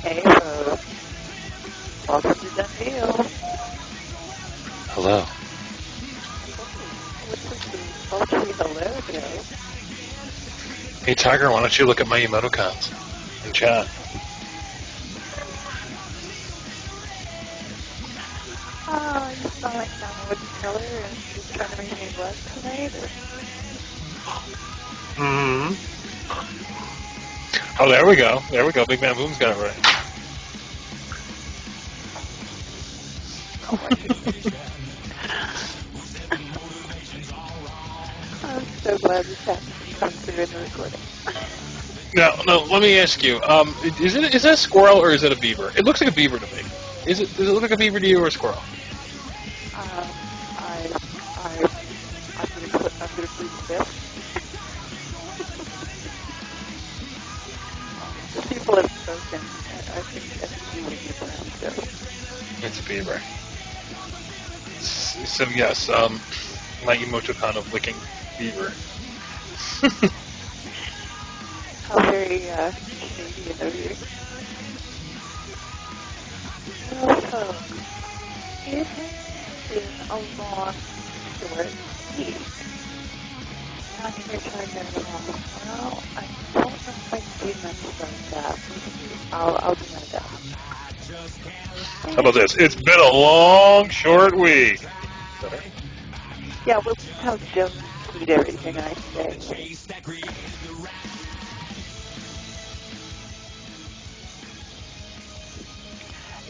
Hey, folks. Welcome to Done Deal. Hello. What's this sultry hello, Joe? Hey, Tiger, why don't you look at my emoticons and chat? Oh, you sound like I'm a wooden color and she's trying to make me blush tonight? Mm-hmm. Oh, there we go. There we go. Big Man Boom's got it right. Oh, my goodness. I'm so glad this happened to come through in the recording. No, let me ask you. Is that a squirrel or is it a beaver? It looks like a beaver to me. Does it look like a beaver to you or a squirrel? I'm gonna plead the fifth. The people have spoken. I think you would be around, so. It's a beaver. So yes, my emoticon of licking beaver. How very Canadian of you. Well, folks, it has been a long, short week. Not here trying to well, I don't know if I can do much about that. I'll do my best. How about this? It's been a long, short week. Yeah, we'll just have Joe repeat everything I say.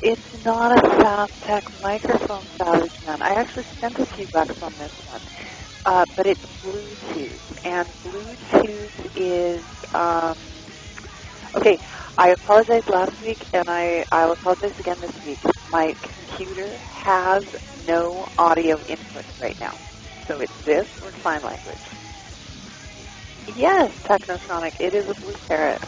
It's not a Fastech microphone, Savage Man. I actually spent a few bucks on this one. But it's Bluetooth, and Bluetooth is, okay, I apologized last week, and I'll apologize again this week. My computer has no audio input right now, so it's this or sign language. Yes, Technosonic, it is a Blue Parrot.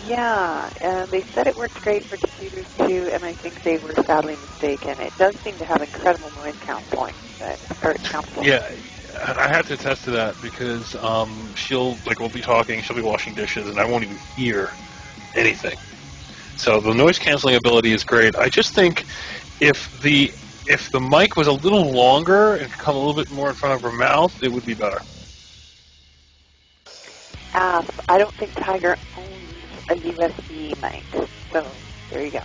Yeah, and they said it works great for computers too, and I think they were sadly mistaken. It does seem to have incredible noise canceling. Yeah, I have to attest to that because we'll be talking, she'll be washing dishes, and I won't even hear anything. So the noise canceling ability is great. I just think if the mic was a little longer and could come a little bit more in front of her mouth, it would be better. I don't think Tiger owns a USB mic, so there you go.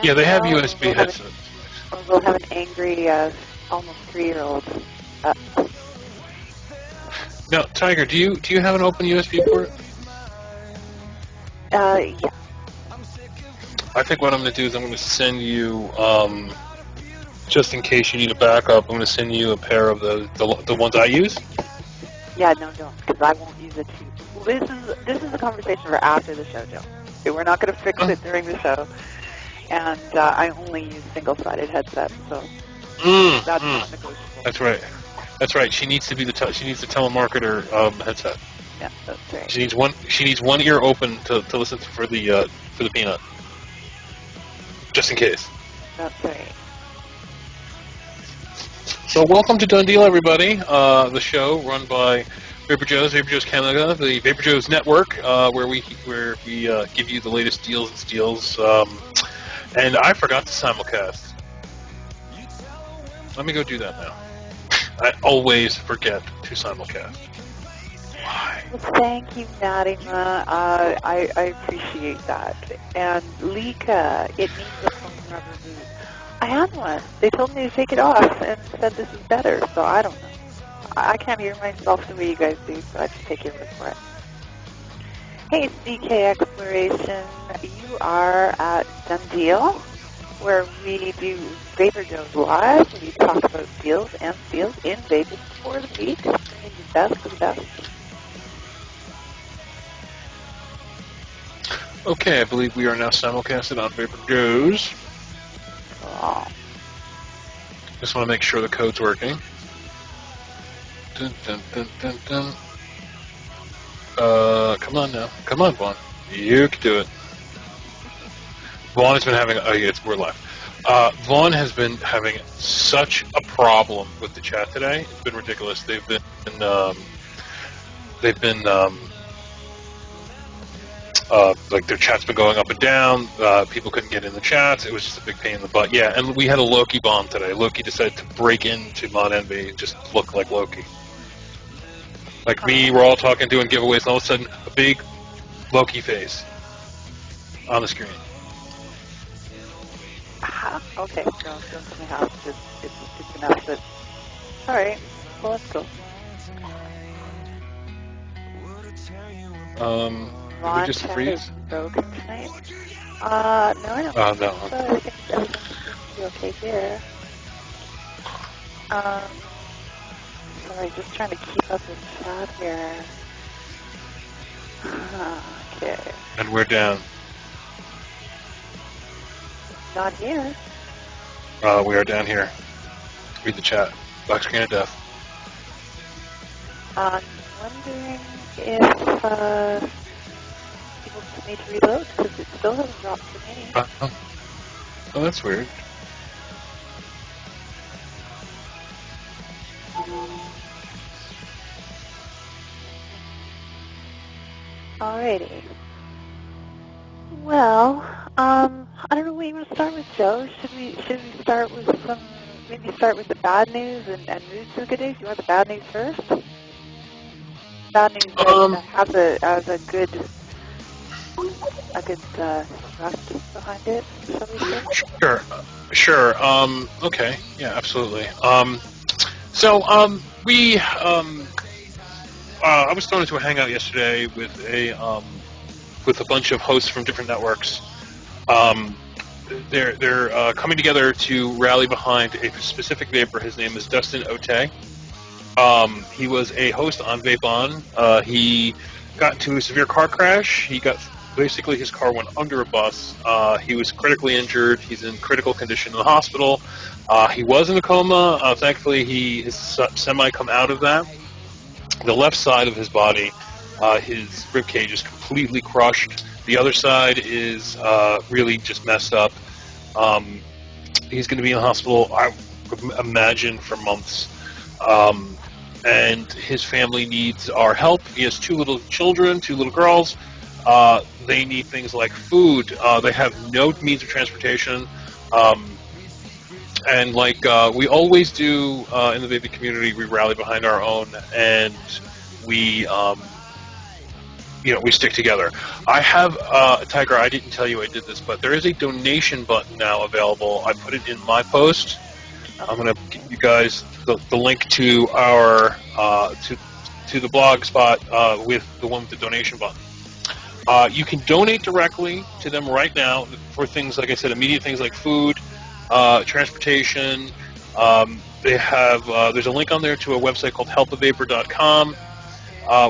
Yeah, they have USB headsets. Or we'll have an angry, almost 3-year-old. No, Tiger, do you have an open USB port? Yeah. I think what I'm going to do is I'm going to send you, just in case you need a backup, I'm going to send you a pair of the ones I use. Yeah, no, don't, because I won't use it too. Well, this is a conversation for after the show, Joe. Okay, we're not going to fix it during the show. And I only use single-sided headsets, so that's not negotiable. That's right. She needs to be she needs the telemarketer headset. Yeah, that's right. She needs one ear open to listen for the peanut, just in case. That's right. So welcome to Done Deal, everybody. The show run by VaporJoe's Canada, the VaporJoe's network, where we give you the latest deals and steals. And I forgot to simulcast. Let me go do that now. I always forget to simulcast. Why? Well, thank you, Natima. I appreciate that. And Lika, it needs a foam rubber boot. I had one. They told me to take it off and said this is better, so I don't know. I can't hear myself the way you guys do, so I just take your word for it. Hey, CK Exploration. You are at Done Deal, where we do VaporJoe Live. We talk about deals and steals in vapors for the week, bringing the best of the best. Okay, I believe we are now simulcasted on VaporJoe's. Oh. Just want to make sure the code's working. Dun, dun, dun, dun, dun. Come on now. Come on, Vaughn. You can do it. Vaughn has been having... Oh, yeah, we're live. Vaughn has been having such a problem with the chat today. It's been ridiculous. They've been like their chat's been going up and down. People couldn't get in the chats. It was just a big pain in the butt. Yeah, and we had a Loki bomb today. Loki decided to break into Mod Envy and just look like Loki. Like me, we're all talking, doing giveaways, and all of a sudden, a big Loki face on the screen. Okay, no, don't my house. It's enough that... All right, well, let's go. Did we just freeze? Broken tonight? No, I don't. No. So I think everything seems to be okay here. Sorry, just trying to keep up with chat here. Okay. And we're down. Not here. We are down here. Read the chat. Black screen of death. I'm wondering if people just need to reload, because it still hasn't dropped for me. Oh, that's weird. Alrighty. Well, I don't know what you want to start with, Joe. Should we start with maybe start with the bad news and move to the good news? You want the bad news first? Bad news has a good thrust behind it, shall we say? Sure. Okay. Yeah, absolutely. I was thrown into a hangout yesterday with a bunch of hosts from different networks. They're coming together to rally behind a specific vapor. His name is Dustin Ote. He was a host on Vape On. He got into a severe car crash. Basically his car went under a bus. He was critically injured. He's in critical condition in the hospital. He was in a coma. Thankfully, he has semi come out of that. The left side of his body, his rib cage is completely crushed. The other side is really just messed up. He's going to be in the hospital, I would imagine, for months. And his family needs our help. He has two little children, two little girls. They need things like food. They have no means of transportation. And like we always do in the vaping community, we rally behind our own, and we stick together. I have, Tiger, I didn't tell you I did this, but there is a donation button now available. I put it in my post. I'm going to give you guys the link to our to the blog spot with the one with the donation button. You can donate directly to them right now for things, like I said, immediate things like food, transportation. They have there's a link on there to a website called helpthevapor.com,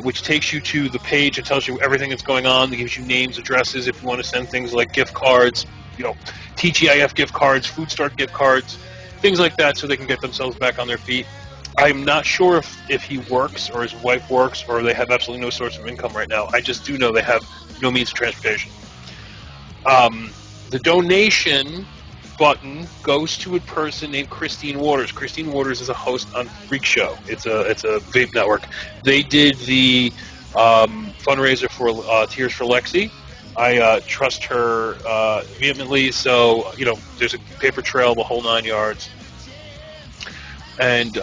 which takes you to the page and tells you everything that's going on. It gives you names, addresses, if you want to send things like gift cards, TGIF gift cards, Food Start gift cards, things like that, so they can get themselves back on their feet. I'm not sure if he works or his wife works or they have absolutely no source of income right now. I just do know they have no means of transportation. The donation button goes to a person named Christine Waters. Christine Waters is a host on Freak Show. It's a vape network. They did the fundraiser for Tears for Lexi. I trust her vehemently, so there's a paper trail, the whole 9 yards. And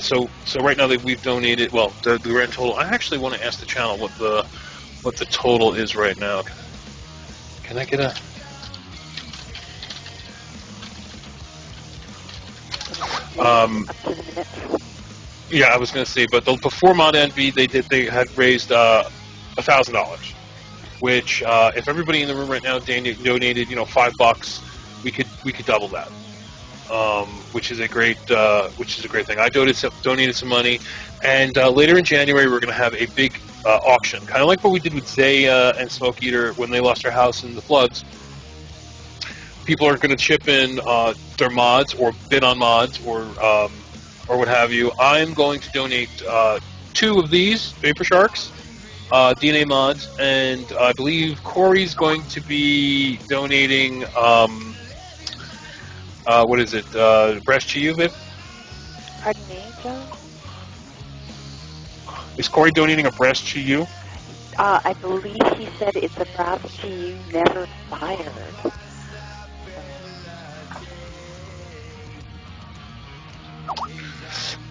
so right now we've donated. Well, the grand total. I actually want to ask the channel what the total is right now. Can I get a? Yeah, I was going to say, but before Mod Envy, they had raised $1,000, which if everybody in the room right now donated $5, we could double that, which is a great thing. I donated some money, and later in January we're going to have a big auction, kind of like what we did with Zaya and Smoke Eater when they lost their house in the floods. People are going to chip in their mods or bid on mods or what have you. I'm going to donate 2 of these Vapor Sharks DNA mods, and I believe Corey's going to be donating what is it? Breast to you, Vip? Pardon me, Joe? Is Corey donating a brass GU? I believe he said it's a brass GU never fired.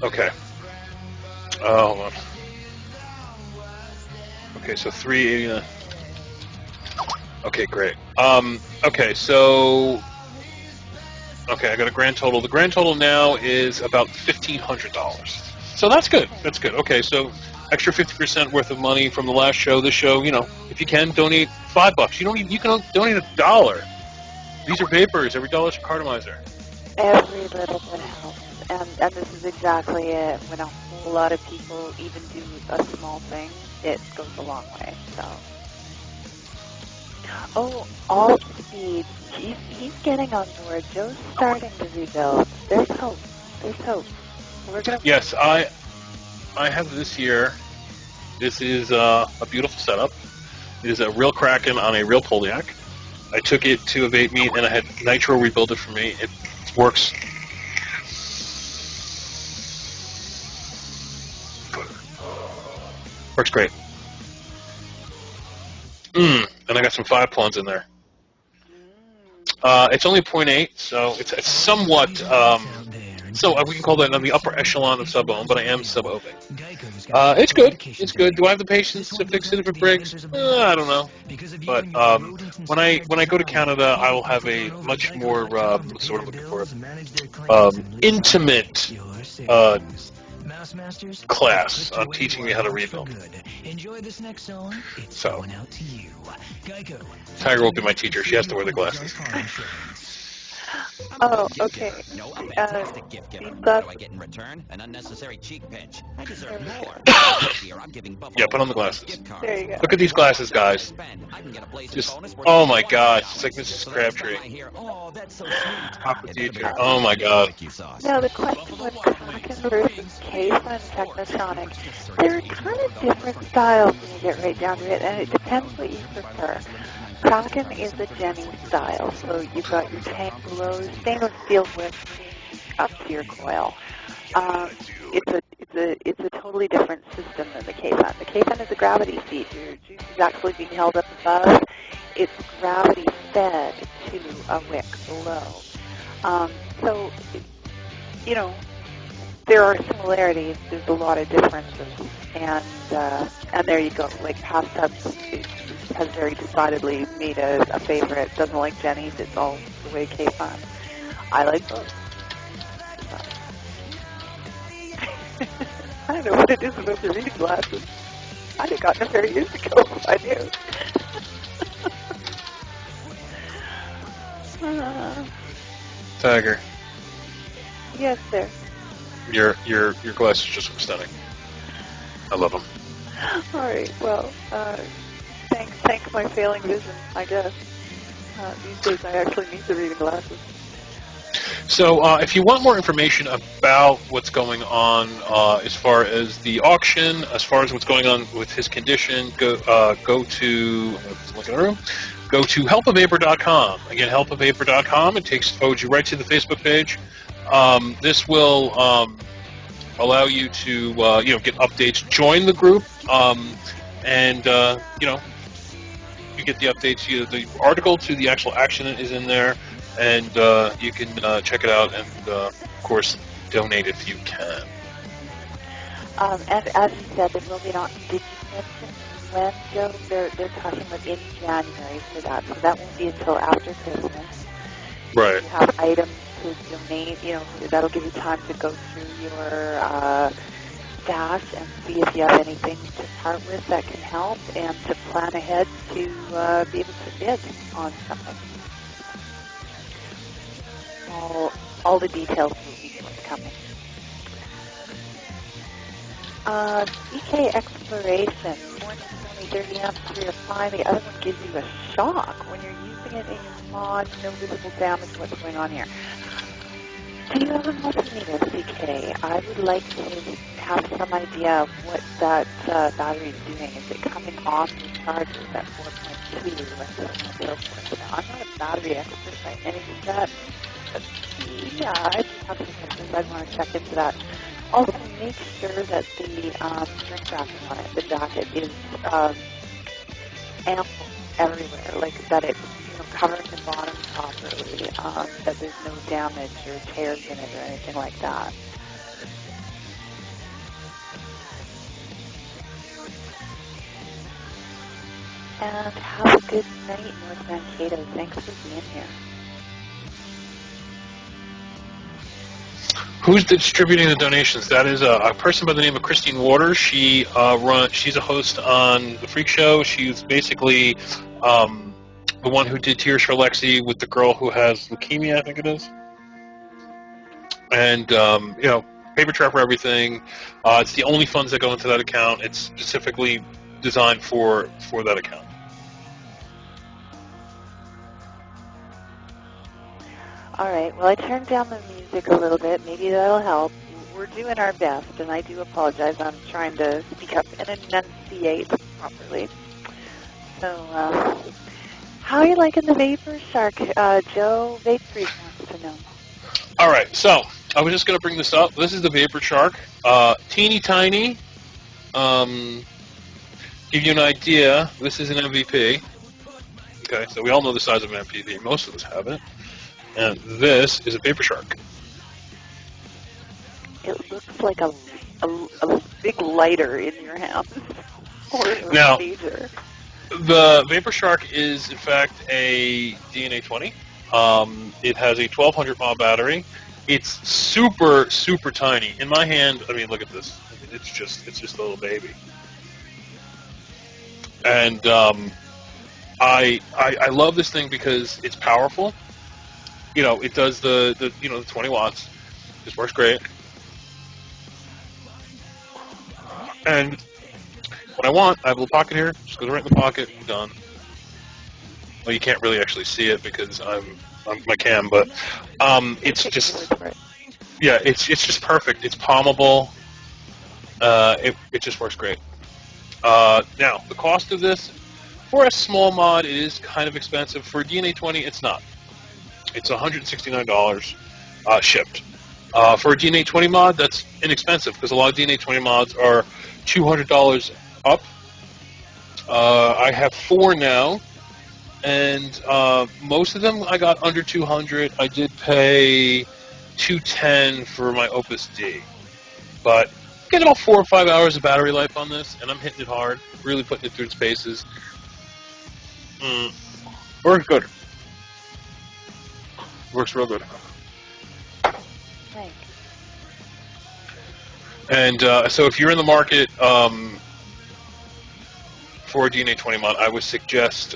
Okay. Hold on. Okay, so 389. Okay, great. Okay, so... Okay, I got a grand total. The grand total now is about $1,500. So that's good. That's good. Okay, so extra 50% worth of money from the last show. This show, you know, if you can, donate $5. You can donate $1. These are vapors. Every dollar's a cartomizer. Every little bit helps. And this is exactly it. When a whole lot of people even do a small thing, it goes a long way. So, all speed. He's getting on board. Joe's starting to rebuild. There's hope. There's hope. We're gonna. Yes, I have this here. This is a beautiful setup. It is a real Kraken on a real Poliac. I took it to a vape meet and I had Nitro rebuild it for me. It works. Works great. And I got some 5 pluns in there. It's only 0.8, so it's somewhat, so we can call that on the upper echelon of sub-ohm, but I am sub-ohming. It's good. It's good. Do I have the patience to fix it if it breaks? I don't know. But when I go to Canada, I will have a much more, what's the word I'm looking for? Intimate class on teaching me how to rebuild. So, Tiger will be my teacher. She has to wear the glasses. Oh, okay. No, a fantastic gift giver. What do I get in return? An unnecessary cheek pinch. I deserve more. Here, I'm giving Buffalo Yeah, put on the glasses. There you go. Look at these glasses, guys. Just, oh my God, it's like Mrs. Crabtree. Oh, that's so sweet. Aqua teacher. Oh my God. Now the question with Kraken versus Kayfa and Technotronic, they're kind of different styles when you get right down to it, and it depends what you prefer. Kraken is a Jenny style, so you've got your tank glows, stainless steel whip up to your coil. It's a totally different system than the K-Fan. The K-Fan is a gravity feed. Your juice is actually being held up above. It's gravity fed to a wick below. So, you know, there are similarities. There's a lot of differences, and there you go. Like Past Ups has very decidedly made a favorite. Doesn't like Jenny's. It's all the way K-Fan. I like both. I don't know what it is about the reading glasses. I'd have gotten a pair years ago if I knew. Tiger. Yes, sir. Your glasses just look stunning. I love them. All right. Well, thanks my failing vision, I guess. These days I actually need the reading glasses. So if you want more information about what's going on as far as the auction, as far as what's going on with his condition, go to helpavapor.com. Again, helpavapor.com. It forwards you right to the Facebook page. This will allow you to get updates. Join the group, and you get the updates. The article to the actual action is in there. And you can check it out and, of course, donate if you can. And as you said, there will be not. Did you mention when, Joe? They're talking about in January for that, so that won't be until after Christmas. Right. You have items to donate. That'll give you time to go through your stash and see if you have anything to part with that can help, and to plan ahead to be able to bid on something. All the details will be forthcoming. EK Exploration, one is only 30 amps to refine, the other one gives you a shock when you're using it in your mod, no visible damage. What's going on here? Do you have a multimeter, CK? I would like to have some idea of what that battery is doing. Is it coming off the charger at 4.2 and so forth? Now, I'm not a battery expert by any stretch. But yeah, I have some questions. I'd want to check into that. Also, make sure that the string jacket on it, the jacket, is ample everywhere, like that it's covering the bottom properly, that there's no damage or tears in it or anything like that. And have a good night, North Mankato. Thanks for being here. Who's distributing the donations? That is a person by the name of Christine Waters. She's a host on the Freak Show. She's basically the one who did Tears for Lexi with the girl who has leukemia, I think it is. And paper trail for everything. It's the only funds that go into that account. It's specifically designed for that account. All right. Well, I turned down the music a little bit. Maybe that'll help. We're doing our best, and I do apologize. I'm trying to speak up and enunciate properly. So, how are you liking the Vapor Shark? Joe Vape Freak wants to know. All right. So, I was just going to bring this up. This is the Vapor Shark. Teeny tiny. Give you an idea, this is an MVP. Okay, so we all know the size of an MVP. Most of us have it. And this is a Vapor Shark. It looks like a big lighter in your hand. Now, a pager. The Vapor Shark is, in fact, a DNA 20. It has a 1200 mAh battery. It's super, super tiny. In my hand, I mean, look at this. I mean, it's just a little baby. And I love this thing because it's powerful. It does the 20 watts. This works great. And what I want, I have a little pocket here. Just goes right in the pocket. Done. Well, you can't really actually see it because I'm my cam, but it's just it's just perfect. It's palmable. It just works great. Now, the cost of this, for a small mod, it is kind of expensive. For a DNA 20, it's not. It's $169 shipped. For a DNA 20 mod, that's inexpensive because a lot of DNA 20 mods are $200 up. I have 4 now, and most of them I got under $200. I did pay $210 for my Opus D, but get about 4 or 5 hours of battery life on this, and I'm hitting it hard, really putting it through its paces. Works good. Works real good. Thanks. And so if you're in the market for a DNA 20 mod, I would suggest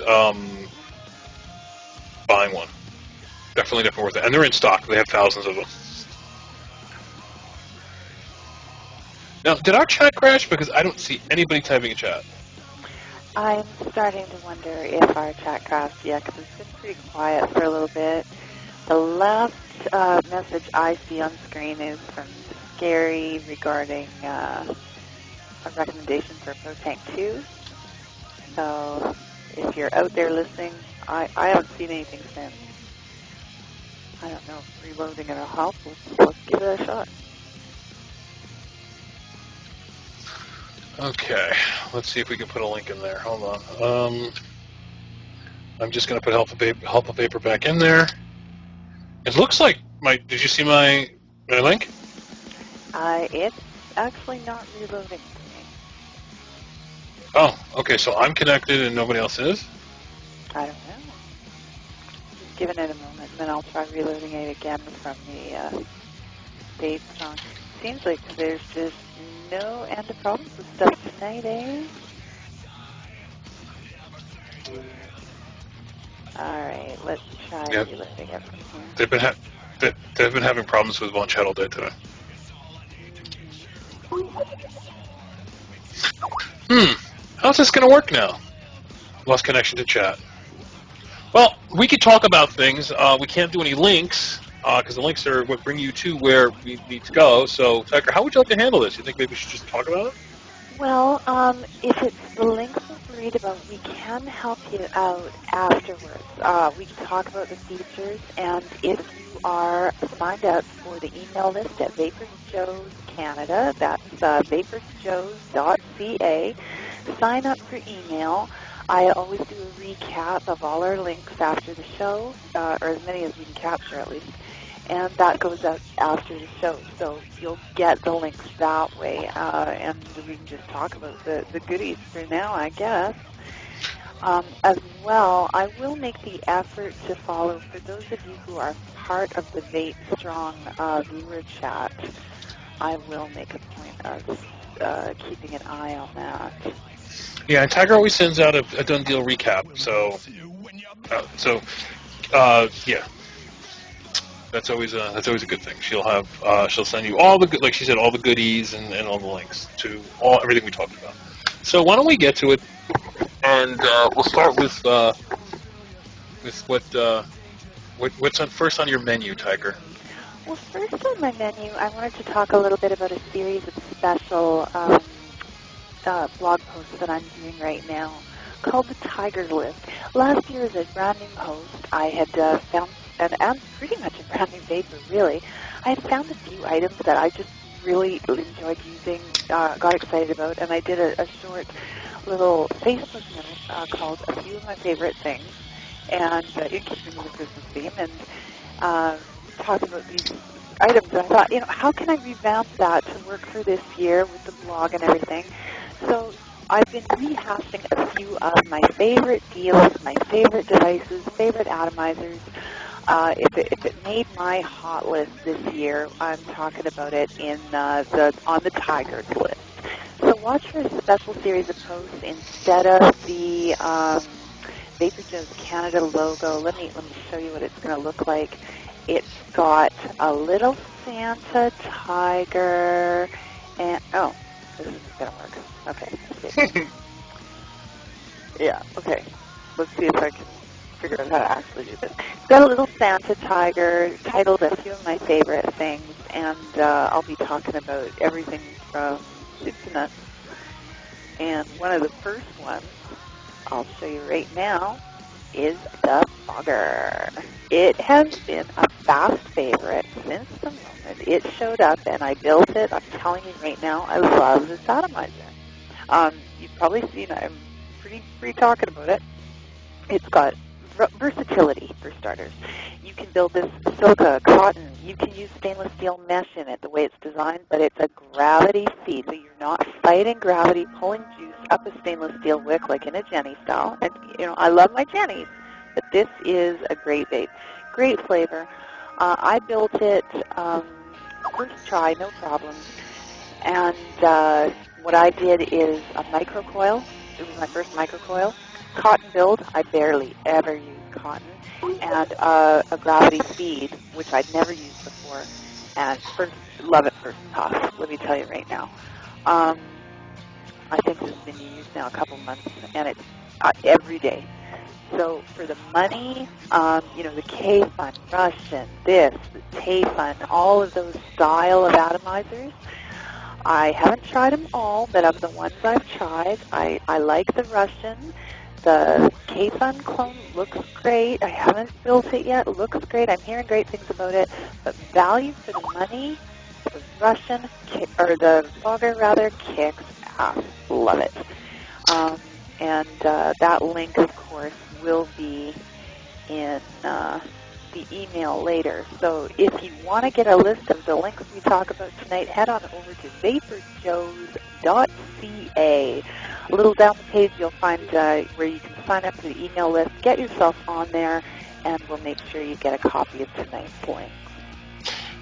buying one. Definitely worth it. And they're in stock. They have thousands of them. Now, did our chat crash? Because I don't see anybody typing in chat. I'm starting to wonder if our chat crashed yet, because it's been pretty quiet for a little bit. The last message I see on screen is from Scary regarding a recommendation for ProTank 2. So if you're out there listening, I haven't seen anything since. I don't know if reloading it'll help. Let's give it a shot. Okay, let's see if we can put a link in there. Hold on. I'm just going to put Help a Vapor back in there. It looks like did you see my link? It's actually not reloading for me. Oh, okay, so I'm connected and nobody else is? I don't know. Just giving it a moment, and then I'll try reloading it again from the VapeStrong. Seems like there's just no end of problems with stuff tonight, eh? Alright, let's try reloading it from here. They've been having problems with Launch Head all day today. How's this going to work now? Lost connection to chat. Well, we could talk about things. We can't do any links, because the links are what bring you to where we need to go. So, Tyger, how would you like to handle this? You think maybe we should just talk about it? Well, if it's the links worried about, we can help you out afterwards. We can talk about the features, and if you are signed up for the email list at VaporJoe Canada, that's VaporJoe.ca, sign up for email. I always do a recap of all our links after the show, or as many as we can capture at least, and that goes out after the show. So you'll get the links that way, and we can just talk about the goodies for now, I guess. As well, I will make the effort to follow, for those of you who are part of the VapeStrong viewer chat, I will make a point of keeping an eye on that. Yeah, and Tiger always sends out a done deal recap. So yeah, that's always a good thing. She'll send you all the good, like she said, all the goodies and all the links to everything we talked about. So why don't we get to it, and we'll start with what's first on your menu, Tiger. Well, first on my menu, I wanted to talk a little bit about a series of special blog posts that I'm doing right now called the Tiger List. Last year, as a brand new host, I had found, and I'm pretty much a brand new vapor, really, I had found a few items that I just really enjoyed using, got excited about, and I did a short little Facebook note called A Few of My Favorite Things, and in keeping with the Christmas theme, and talked about these items. And I thought, how can I revamp that to work for this year with the blog and everything? So I've been rehashing a few of my favorite deals, my favorite devices, favorite atomizers. If it made my hot list this year, I'm talking about it on the Tigers list. So watch for a special series of posts instead of the VaporJoe Canada logo. Let me show you what it's going to look like. It's got a little Santa tiger, and this isn't going to work. Okay. Yeah, okay. Let's see if I can figure out how to actually do this. It's got a little Santa tiger titled A Few of My Favorite Things, and I'll be talking about everything from soup to nuts. And one of the first ones I'll show you right now is the fogger. It has been a fast favorite since the moment it showed up and I built it. I'm telling you right now, I love this atomizer. You've probably seen I'm pretty talking about it. It's got versatility, for starters. You can build this silica, cotton. You can use stainless steel mesh in it, the way it's designed, but it's a gravity feed, so you're not fighting gravity, pulling juice up a stainless steel wick like in a Jenny style. And, I love my Jennies, but this is a great vape. Great flavor. I built it first try, no problems. And what I did is a microcoil. It was my first microcoil. Cotton build, I barely ever use cotton, and a gravity feed, which I'd never used before, and love it first puff, let me tell you right now. I think this has been used now a couple months, and it's every day. So for the money, the K-Fun, Russian, the Tay-Fun, all of those style of atomizers, I haven't tried them all, but of the ones I've tried, I like the Russian. The K-Fun clone looks great. I haven't built it yet. It looks great. I'm hearing great things about it. But value for the money, the Russian, or the fogger rather, kicks ass. Love it. And that link, of course, will be in the email later. So if you want to get a list of the links we talk about tonight, head on over to VaporJoe.ca. A little down the page, you'll find where you can sign up for the email list, get yourself on there, and we'll make sure you get a copy of tonight's link.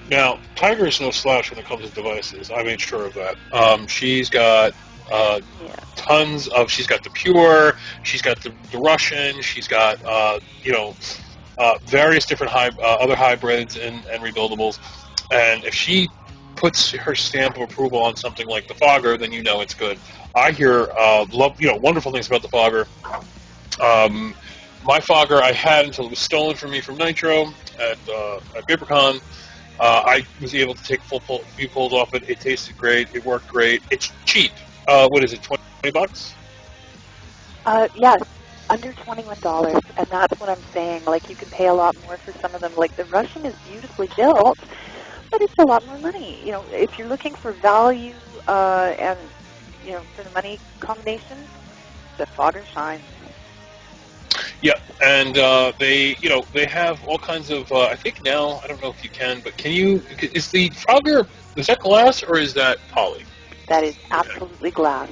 Now, Tiger is no slouch when it comes to devices. I made sure of that. She's got tons of. She's got the Pure. She's got the Russian. She's got various different other hybrids and rebuildables. And if she puts her stamp of approval on something like the fogger, then you know it's good. I hear wonderful things about the fogger. My fogger I had until it was stolen from me from Nitro at VaporCon. I was able to take few pulls off it. It tasted great. It worked great. It's cheap. What is it, $20? Yes, under $21, and that's what I'm saying. Like, you can pay a lot more for some of them. Like, the Russian is beautifully built, but it's a lot more money. You know, if you're looking for value and, you know, for the money combination, the fogger shines. Yeah, and they have all kinds of. I think now, I don't know if you can, but can you? Is the fogger, is that glass or is that poly? That is absolutely glass.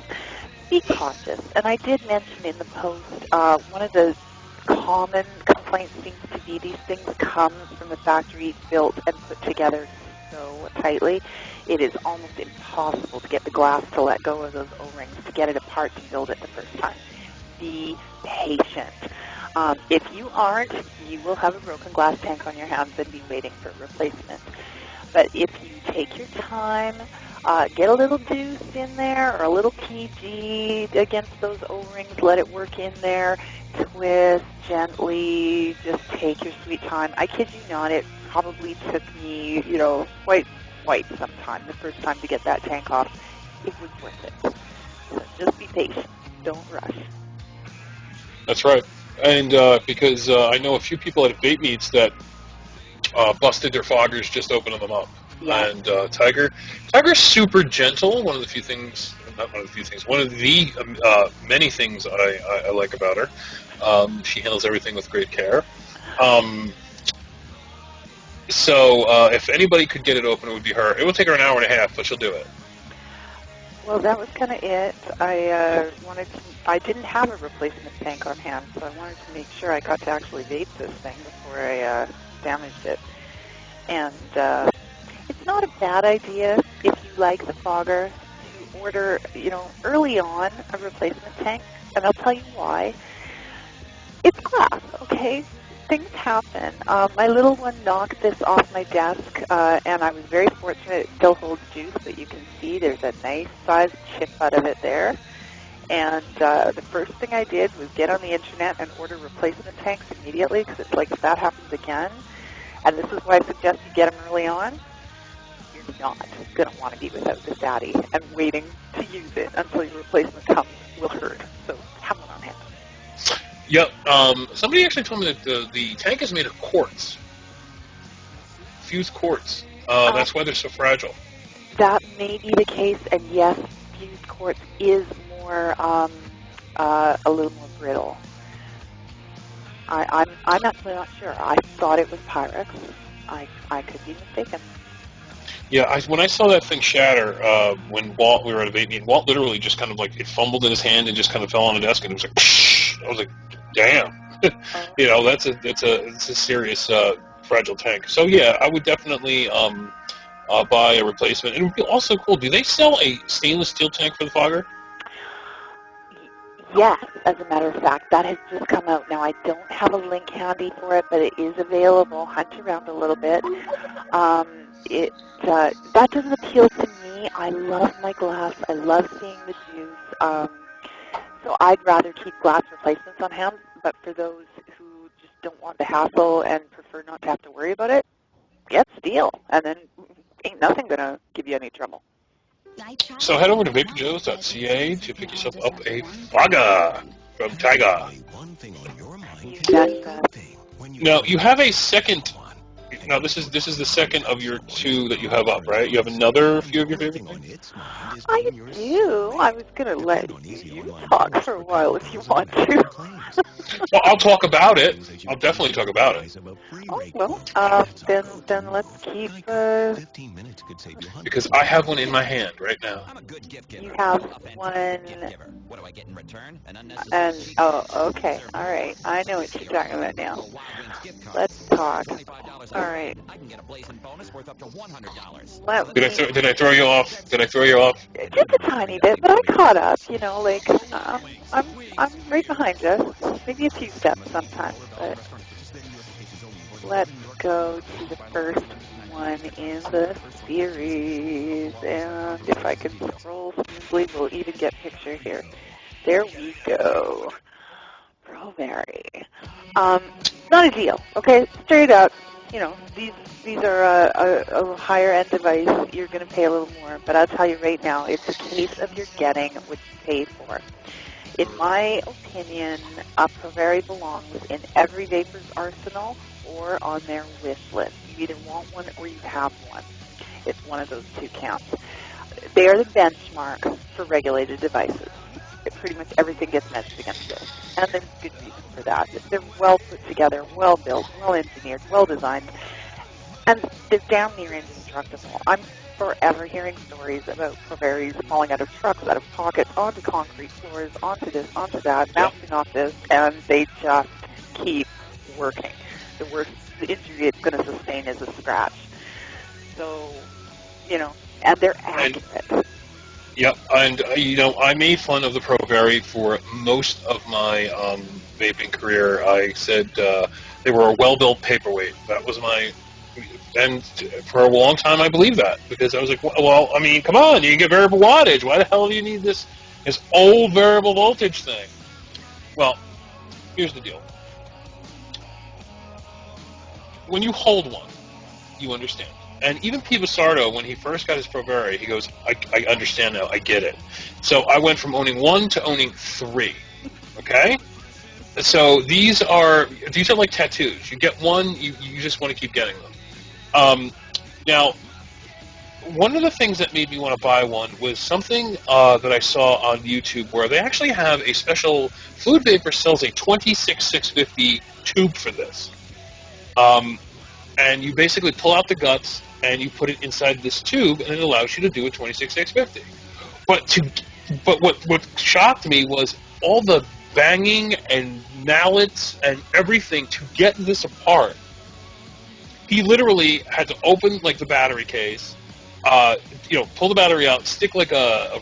Be cautious. And I did mention in the post, one of the common complaints seems to be these things come from the factory built and put together so tightly. It is almost impossible to get the glass to let go of those O-rings, to get it apart to build it the first time. Be patient. If you aren't, you will have a broken glass tank on your hands and be waiting for a replacement. But if you take your time, get a little juice in there or a little PG against those O-rings, let it work in there, twist gently, just take your sweet time. I kid you not, it probably took me, you know, quite some time the first time to get that tank off. It was worth it. So just be patient. Don't rush. That's right. And because I know a few people at vape meets that busted their foggers just opening them up. Yeah. And Tiger's super gentle. One of the few things, not one of the few things, one of the many things I like about her. She handles everything with great care. So if anybody could get it open, it would be her. It will take her an hour and a half, but she'll do it. Well, that was kind of it. I didn't have a replacement tank on hand, so I wanted to make sure I got to actually vape this thing before I damaged it. And it's not a bad idea if you like the fogger to order, you know, early on a replacement tank, and I'll tell you why. It's glass, okay? Things happen. My little one knocked this off my desk, and I was very fortunate it still holds juice, but you can see there's a nice sized chip out of it there. And the first thing I did was get on the internet and order replacement tanks immediately, because it's like if that happens again, and this is why I suggest you get them early on, you're not going to want to be without this daddy, and waiting to use it until your replacement comes will hurt. So have one on hand. Yep. Somebody actually told me that the tank is made of quartz, fused quartz. That's why they're so fragile. That may be the case, and yes, fused quartz is more a little more brittle. I'm actually not sure. I thought it was Pyrex. I could be mistaken. Yeah, when I saw that thing shatter when Walt, we were at a vape meeting, Walt literally just kind of like, it fumbled in his hand and just kind of fell on the desk, and it was like, psh! I was like, damn. You know, it's a serious fragile tank. So yeah, I would definitely buy a replacement. It would be also cool. Do they sell a stainless steel tank for the fogger? Yes, as a matter of fact, that has just come out. Now, I don't have a link handy for it, but it is available. Hunt around a little bit. That doesn't appeal to me. I love my glass. I love seeing the juice. So I'd rather keep glass replacements on hand, but for those who just don't want the hassle and prefer not to have to worry about it, get steel, and then ain't nothing going to give you any trouble. So head over to VaporJoe.ca to pick yourself up a fogger from Tiger. Now, you have a second. Now, this is the second of your two that you have up, right? You have another few of your favorite things? I do. I was going to let you talk for a while if you want to. Well, I'll talk about it. I'll definitely talk about it. Oh, well, then let's keep... Because I have one in my hand right now. You have one... What do I get in return? And, oh, okay. All right. I know what you're talking about now. Let's talk. All right. I can get a blazing bonus worth up to $100. Did I throw you off? Did I throw you off? Just a tiny bit, but I caught up. You know, like I'm right behind you. Maybe a few steps sometimes, but let's go to the first one in the series. And if I can scroll smoothly, we'll even get picture here. There we go. Strawberry. Not a deal, okay? Straight up, you know, these are a higher end device. You're going to pay a little more, but I'll tell you right now, it's a case of you're getting what you paid for. in my opinion, a Provari belongs in every vapor's arsenal or on their wish list. You either want one or you have one. It's one of those two camps. They are the benchmark for regulated devices. Pretty much everything gets measured against this. And there's good reason for that. They're well put together, well built, well engineered, well designed, and they're damn near indestructible. I'm forever hearing stories about Provaris falling out of trucks, out of pockets, onto concrete floors, onto this, onto that, bouncing off this, and they just keep working. The worst injury it's going to sustain is a scratch. So, and they're accurate. Yep, and I made fun of the Provari for most of my vaping career. I said they were a well-built paperweight. That was and for a long time I believed that, because I was like, well, I mean, come on, you can get variable wattage. Why the hell do you need this old variable voltage thing? Well, here's the deal. When you hold one, you understand. And even P. Basardo, when he first got his Provari, he goes, I understand now, I get it. So I went from owning one to owning three, okay? So these are like tattoos. You get one, you just want to keep getting them. Now, one of the things that made me want to buy one was something that I saw on YouTube, where they actually have a special, Fluid Vapor sells a 26650 tube for this. And you basically pull out the guts and you put it inside this tube, and it allows you to do a 26650. But what shocked me was all the banging and mallets and everything to get this apart. He literally had to open like the battery case, pull the battery out, stick like a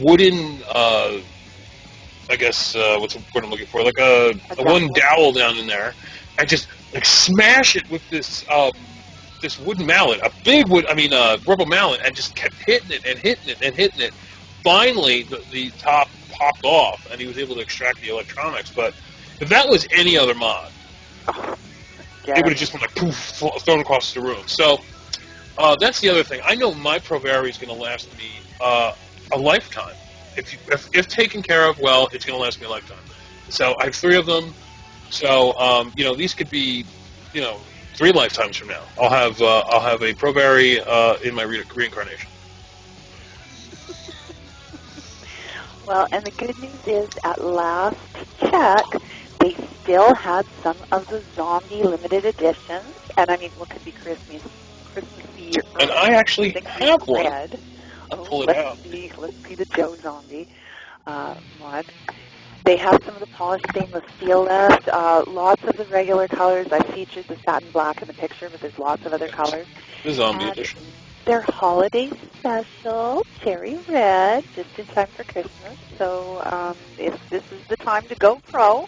wooden, I guess what's the word I'm looking for, like a wooden dowel down in there, and just like smash it with this this wooden mallet, a big rubber mallet, and just kept hitting it and hitting it and hitting it. Finally, the top popped off, and he was able to extract the electronics. But if that was any other mod, it would have just been like poof, thrown across the room. So that's the other thing. I know my Provari is going to last me a lifetime. If taken care of well, it's going to last me a lifetime. So I have three of them. So these could be 3 lifetimes from now. I'll have a Provari in my reincarnation. Well, and the good news is, at last check, they still had some of the zombie limited editions, and I mean, what could be Christmassy? And I actually have one. Red. I'll pull it out. Let's see the Joe zombie mod. They have some of the polished stainless steel left, lots of the regular colors. I featured the satin black in the picture, but there's lots of other colors. The zombie edition. Their holiday special, cherry red, just in time for Christmas. So if this is the time to go pro,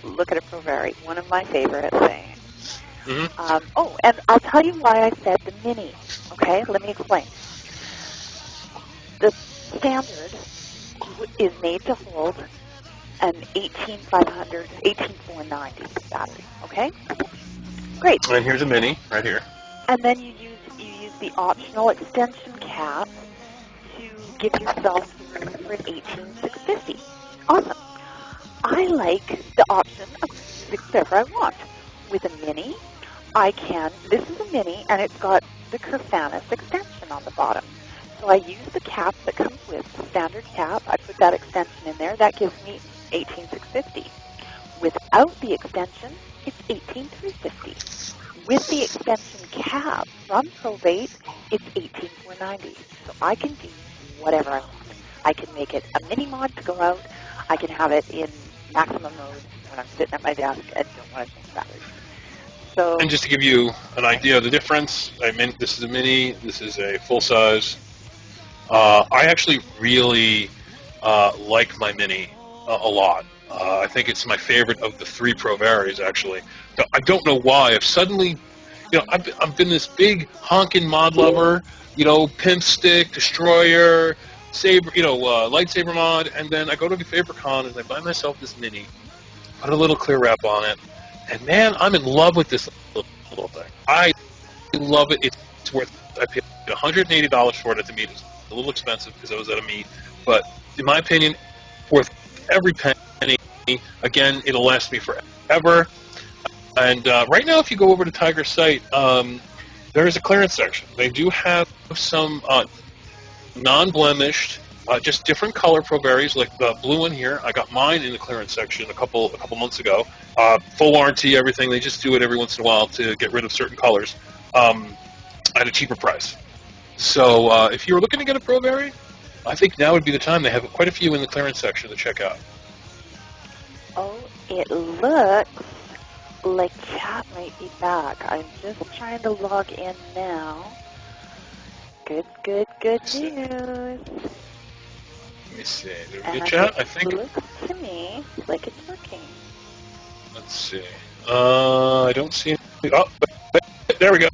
look at a Provari, one of my favorite things. Mm-hmm. And I'll tell you why I said the mini. Okay, let me explain. The standard is made to hold an 18490 battery. Okay, great. And here's a mini right here. And then you use the optional extension cap to give yourself room for an 18650. Awesome. I like the option of whatever I want. With a mini, this is a mini, and it's got the Kerfanis extension on the bottom. So I use the cap that comes with the standard cap. I put that extension in there. That gives me 18650. Without the extension, it's 18350. With the extension cap from Probate, it's 18490. So I can do whatever I want. I can make it a mini mod to go out. I can have it in maximum mode when I'm sitting at my desk and don't want to change batteries. So, and just to give you an idea of the difference, this is a mini, this is a full size. I actually really like my mini a lot. I think it's my favorite of the 3 Provaris, actually. I don't know why. I've suddenly, I've been this big honkin' mod lover, pimp stick, destroyer, saber, lightsaber mod, and then I go to the VaporCon and I buy myself this mini, put a little clear wrap on it, and man, I'm in love with this little thing. I love it. It's worth. I paid $180 for it at the meet. a little expensive because I was out of meat, but in my opinion, worth every penny. Again, it'll last me forever. And right now, if you go over to Tiger's site, there is a clearance section. They do have some non-blemished, just different color Pro Berries, like the blue one here. I got mine in the clearance section a couple months ago. Full warranty, everything. They just do it every once in a while to get rid of certain colors at a cheaper price. So if you're looking to get a Pro Berry, I think now would be the time. They have quite a few in the clearance section to check out. Oh, it looks like chat might be back. I'm just trying to log in now. Good news. Let me see. Did we get chat? I think. It looks to me like it's working. Let's see. I don't see any. Oh, there we go.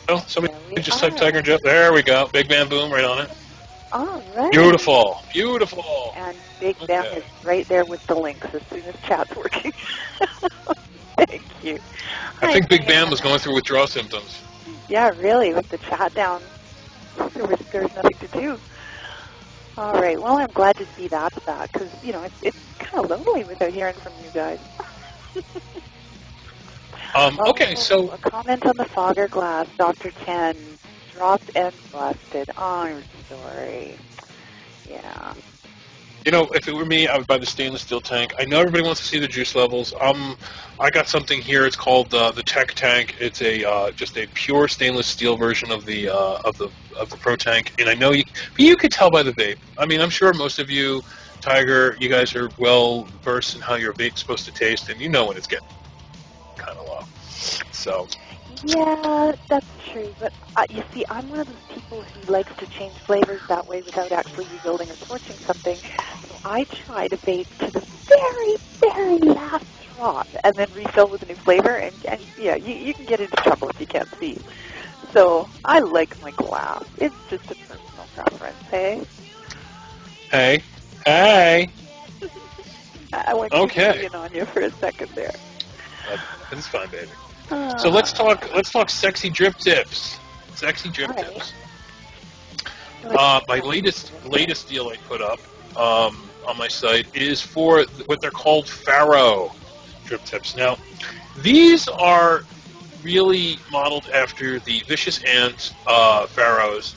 Oh, somebody just typed Tiger Jet. There we go. Big Bam Boom right on it. All right. Beautiful. Beautiful. And Big Bam is right there with the links as soon as chat's working. Thank you. I think Big Bam was going through withdrawal symptoms. Yeah, really, with the chat down. There was nothing to do. All right. Well, I'm glad to see that's back because, you know, it's kind of lonely without hearing from you guys. Okay, so... A comment on the fogger glass. Dr. Chen dropped and busted. Oh, I'm sorry. Yeah. You know, if it were me, I would buy the stainless steel tank. I know everybody wants to see the juice levels. I got something here. It's called the Tech Tank. It's a just a pure stainless steel version of the Pro Tank. And I know you could tell by the vape. I mean, I'm sure most of you, Tiger, you guys are well versed in how your vape's supposed to taste, and you know when it's getting kind of low. So. Yeah, that's true. But you see, I'm one of those people who likes to change flavors that way without actually rebuilding or torching something. So I try to vape to the very, very last drop and then refill with a new flavor. And yeah, you can get into trouble if you can't see. So I like my glass. It's just a personal preference, hey? Hey. I went in on you for a second there. That's fine, baby. So let's talk sexy drip tips. Sexy drip tips. My latest deal I put up on my site is for what they're called Pharaoh drip tips. Now, these are really modeled after the Vicious Ant Pharaohs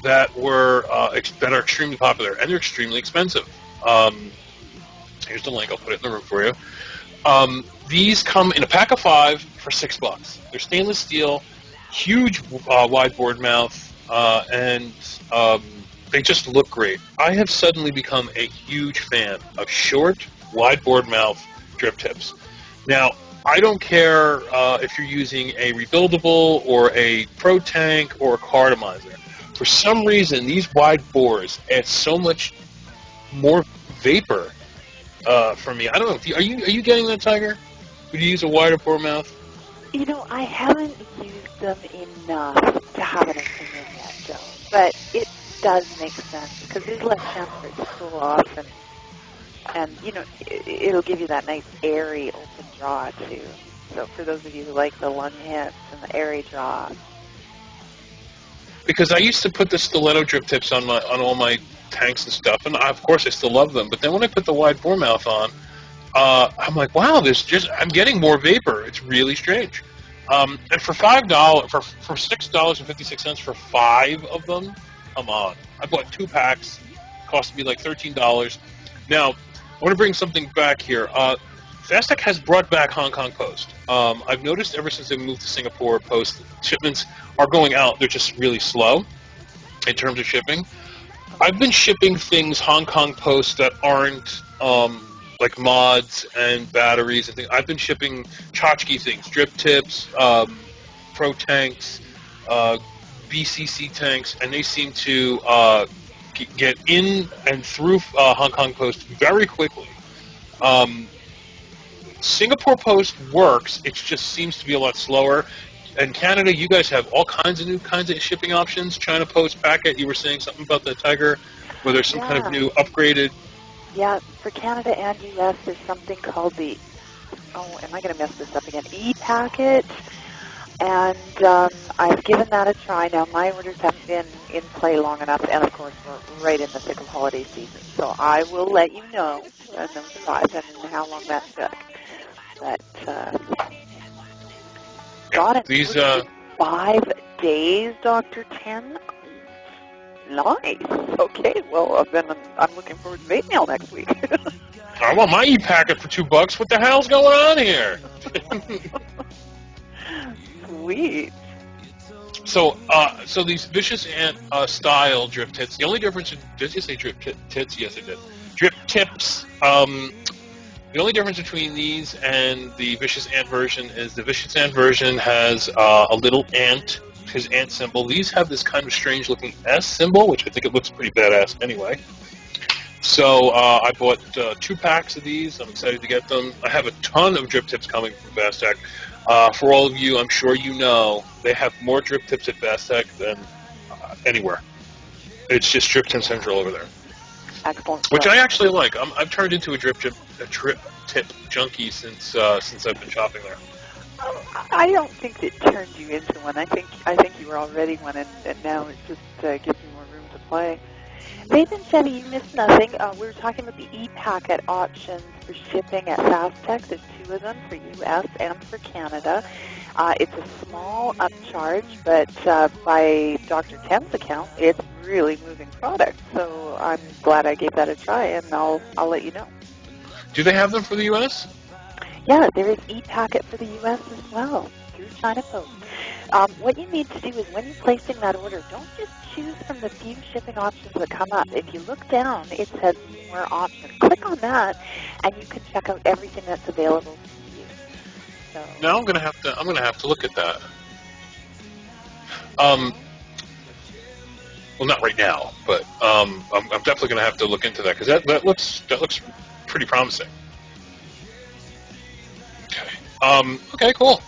that are extremely popular, and they're extremely expensive. Here's the link. I'll put it in the room for you. These come in a pack of 5 for $6. They're stainless steel, huge wide board mouth, and they just look great. I have suddenly become a huge fan of short, wide board mouth drip tips. Now, I don't care if you're using a rebuildable or a Pro Tank or a cartomizer. For some reason, these wide bores add so much more vapor for me. I don't know. Are you getting that, Tiger? Would you use a wider bore mouth? You know, I haven't used them enough to have an opinion yet, Joe. But it does make sense because there's less chance for it to cool off, and you know, it'll give you that nice airy open draw too. So for those of you who like the lung hits and the airy draw. Because I used to put the stiletto drip tips on all my tanks and stuff, and of course I still love them. But then when I put the wide bore mouth on, I'm like, wow, I'm getting more vapor. It's really strange. And for $5, for $6.56 for 5 of them, come on. I bought 2 packs. Cost me like $13. Now, I want to bring something back here. Fastech has brought back Hong Kong Post. I've noticed ever since they moved to Singapore, Post shipments are going out. They're just really slow in terms of shipping. I've been shipping things Hong Kong Post that aren't like mods and batteries and things. I've been shipping tchotchke things, drip tips, Pro tanks, BCC tanks, and they seem to get in and through Hong Kong Post very quickly. Singapore Post works. It just seems to be a lot slower. In Canada, you guys have all kinds of new kinds of shipping options. China Post Packet, you were saying something about the Tiger, where there's some kind of new upgraded... Yeah, for Canada and U.S., there's something called the, am I going to mess this up again, e-packet. And I've given that a try. Now, my orders haven't been in play long enough, and of course, we're right in the thick of holiday season. So I will let you know, no surprise, and how long that took. But, got it. These, 5 days, Dr. Tim? Nice. Okay, well, then I'm looking forward to vape mail next week. I want my e-packet for $2. What the hell's going on here? Sweet. So these Vicious Ant style drip tits. The only difference, did you say drip tits? Yes, I did. Drip tips. The only difference between these and the Vicious Ant version is the Vicious Ant version has a little ant, his ant symbol. These have this kind of strange looking S symbol, which I think it looks pretty badass anyway. So I bought 2 packs of these. I'm excited to get them. I have a ton of drip tips coming from Fastech. For all of you, I'm sure you know, they have more drip tips at Fastech than anywhere. It's just Drip Tip Central over there. Excellent. Which I actually like. I've turned into a drip tip junkie since I've been shopping there. I don't think it turned you into one. I think you were already one, and now it just gives you more room to play. Vape and Chevy, you missed nothing. We were talking about the e-packet options for shipping at Fastech. There's 2 of them for U.S. and for Canada. It's a small upcharge, but by Dr. Tim's account, it's really moving product. So I'm glad I gave that a try, and I'll let you know. Do they have them for the U.S.? Yeah, there is e-packet for the U.S. as well through China Post. What you need to do is when you're placing that order, don't just choose from the few shipping options that come up. If you look down, it says more options. Click on that, and you can check out everything that's available to you. So now I'm gonna have to look at that. Well, not right now, but I'm definitely gonna have to look into that because that looks pretty promising. Okay. Okay, cool.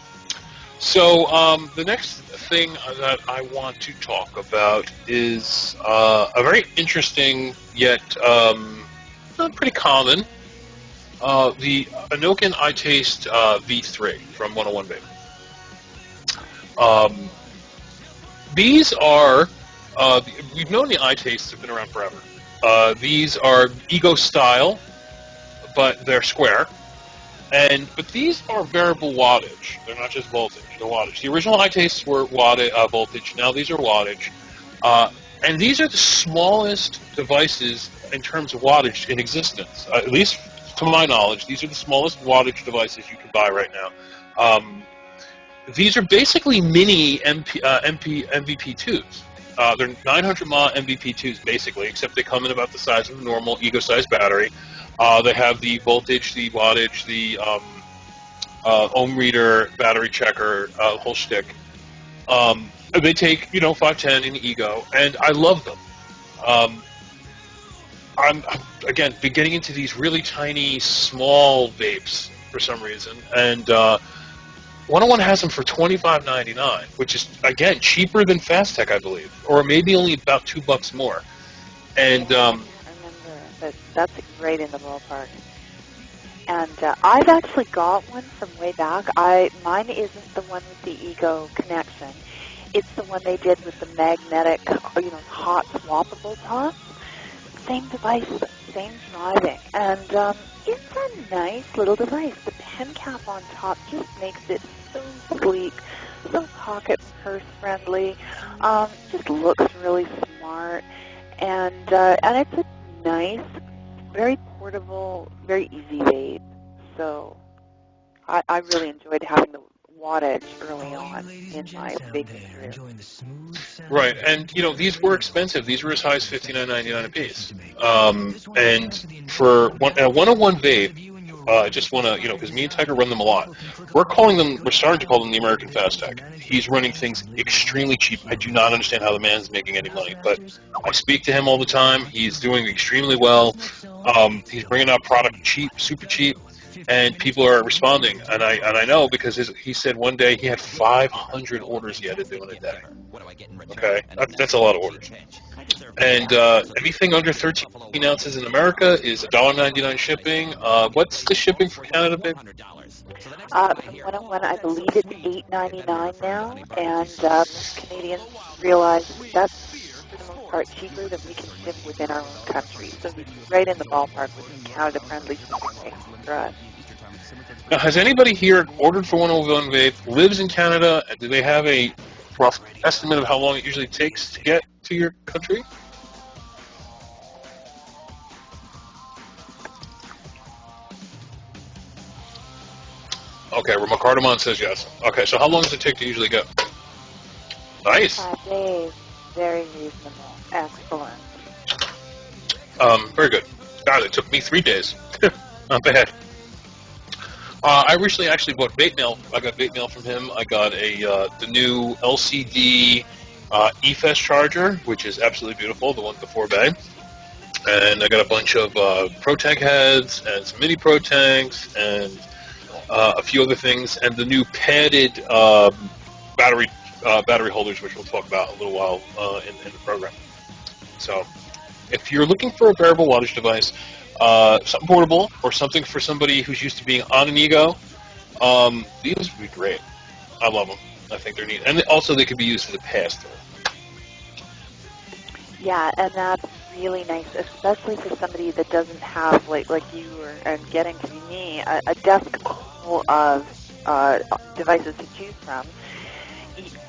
So the next thing that I want to talk about is a very interesting yet pretty common, the Anokin iTaste V3 from 101 Vape. These are, we've known the iTastes have been around forever. These are Ego style, but they're square. But these are variable wattage. They're not just voltage. They're wattage. The original iTastes were voltage. Now these are wattage. And these are the smallest devices in terms of wattage in existence. At least to my knowledge, these are the smallest wattage devices you can buy right now. These are basically mini MVP2s. They're 900 mAh MVP2s, basically, except they come in about the size of a normal Ego-sized battery. They have the voltage, the wattage, the ohm reader, battery checker, whole shtick. They take, 510 in Ego, and I love them. I'm again getting into these really tiny, small vapes for some reason, and 101 has them for $25.99, which is again cheaper than Fastech, I believe, or maybe only about $2 more. And I remember, but that's right in the ballpark. And I've actually got one from way back. Mine isn't the one with the Ego connection. It's the one they did with the magnetic, hot swappable top. Same device, same driving. And it's a nice little device. The pen cap on top just makes it so sleek, so pocket and purse friendly. Just looks really smart. And it's a nice, very portable, very easy vape. So I really enjoyed having the wattage early on in my vaping career. Right, and these were expensive. These were as high as $59.99 a piece. And for 101 Vape, I just want to, because me and Tiger run them a lot. We're starting to call them the American Fastech. He's running things extremely cheap. I do not understand how the man's making any money, but I speak to him all the time. He's doing extremely well. He's bringing out product cheap, super cheap, and people are responding. And I know because he said one day he had 500 orders he had to do in a day. Okay, that's a lot of orders. And anything under 13 ounces in America is $1.99 shipping. What's the shipping for Canada, babe? From 101, I believe it's $8.99 now, and most Canadians realize that's for the most part cheaper than we can ship within our own country. So it's right in the ballpark with Canada-friendly shipping rates for us. Now, has anybody here ordered for 101 Vape, lives in Canada, and do they have a rough estimate of how long it usually takes to get to your country? Okay, well, Cardamon says yes. Okay, so how long does it take to usually go? Nice. 5 days. Very reasonable. Excellent. Very good. God, it took me 3 days. Not bad. I recently actually bought vape mail. I got vape mail from him. I got the new LCD e-fest charger, which is absolutely beautiful, the one with the 4-bay. And I got a bunch of Pro Tank heads and some mini Pro Tanks and a few other things, and the new padded battery holders, which we'll talk about a little while in the program. So, if you're looking for a variable wattage device, something portable, or something for somebody who's used to being on an ego, these would be great. I love them. I think they're neat. And also they could be used as a pass-through. Yeah, and that's really nice, especially for somebody that doesn't have, like you and getting to be me, a desk full of devices to choose from.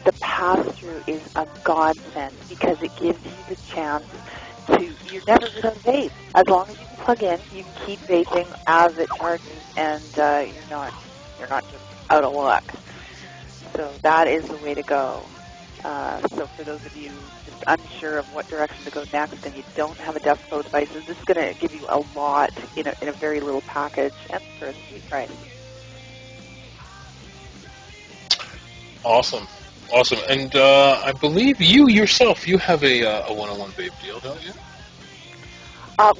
The pass-through is a godsend because it gives you the chance you're never going to vape. As long as you can plug in, you can keep vaping as it charges, and you're not just out of luck. So that is the way to go. So for those of you just unsure of what direction to go next, and you don't have a desk full of devices, this is going to give you a lot in a very little package, and for a cheap price. Awesome. And I believe you yourself, you have a 101 vape deal, don't you?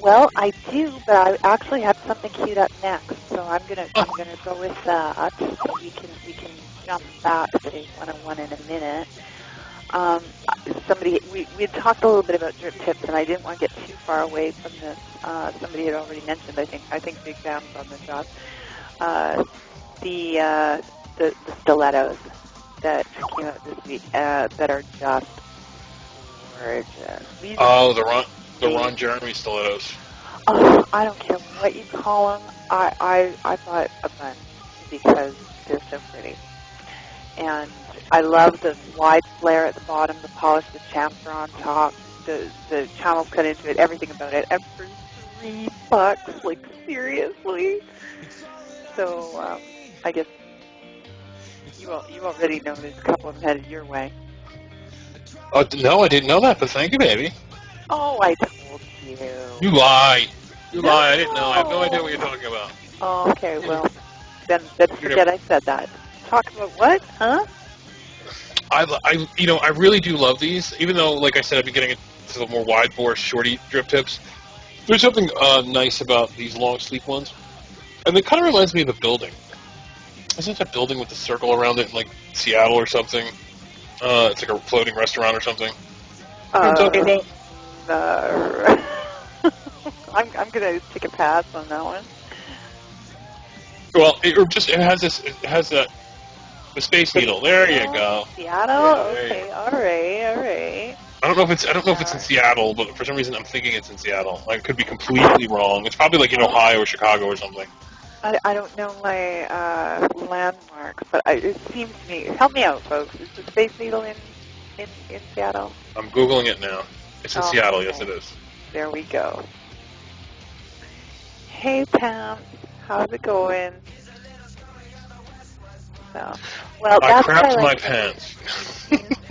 Well, I do, but I actually have something queued up next, so I'm gonna go with that. We can jump back to 101 in a minute. We had talked a little bit about drip tips, and I didn't want to get too far away from this. Somebody had already mentioned. I think Big Sam's on the job. The stilettos that came out this week that are just gorgeous. The Ron Jeremy stilettos. Oh, I don't care what you call them. I bought a bunch because they're so pretty. And I love the wide flare at the bottom, the polished, the chamfer on top, the channels cut into it, everything about it. And for $3, like seriously. So I guess you already know there's a couple of them headed your way. No, I didn't know that, but thank you, baby. Oh, I told you. You lie. Lie. I didn't know. I have no idea what you're talking about. Oh, okay. Well, then forget I said that. Talk about what? Huh? I really do love these, even though, like I said, I've been getting into the more wide bore, shorty drip tips. There's something nice about these long sleek ones, and it kind of reminds me of the building. Isn't that building with the circle around it in like Seattle or something? It's like a floating restaurant or something. I'm gonna take a pass on that one. Well, it has the Space Needle. There you go. Seattle. Yeah, okay. All right. I don't know if it's in Seattle, but for some reason I'm thinking it's in Seattle. I could be completely wrong. It's probably like in Ohio or Chicago or something. I don't know my landmarks, but it seems to me. Help me out, folks. Is the Space Needle in Seattle? I'm Googling it now. It's in Seattle. Okay. Yes, it is. There we go. Hey, Pam. How's it going? So, well, I crapped my pants.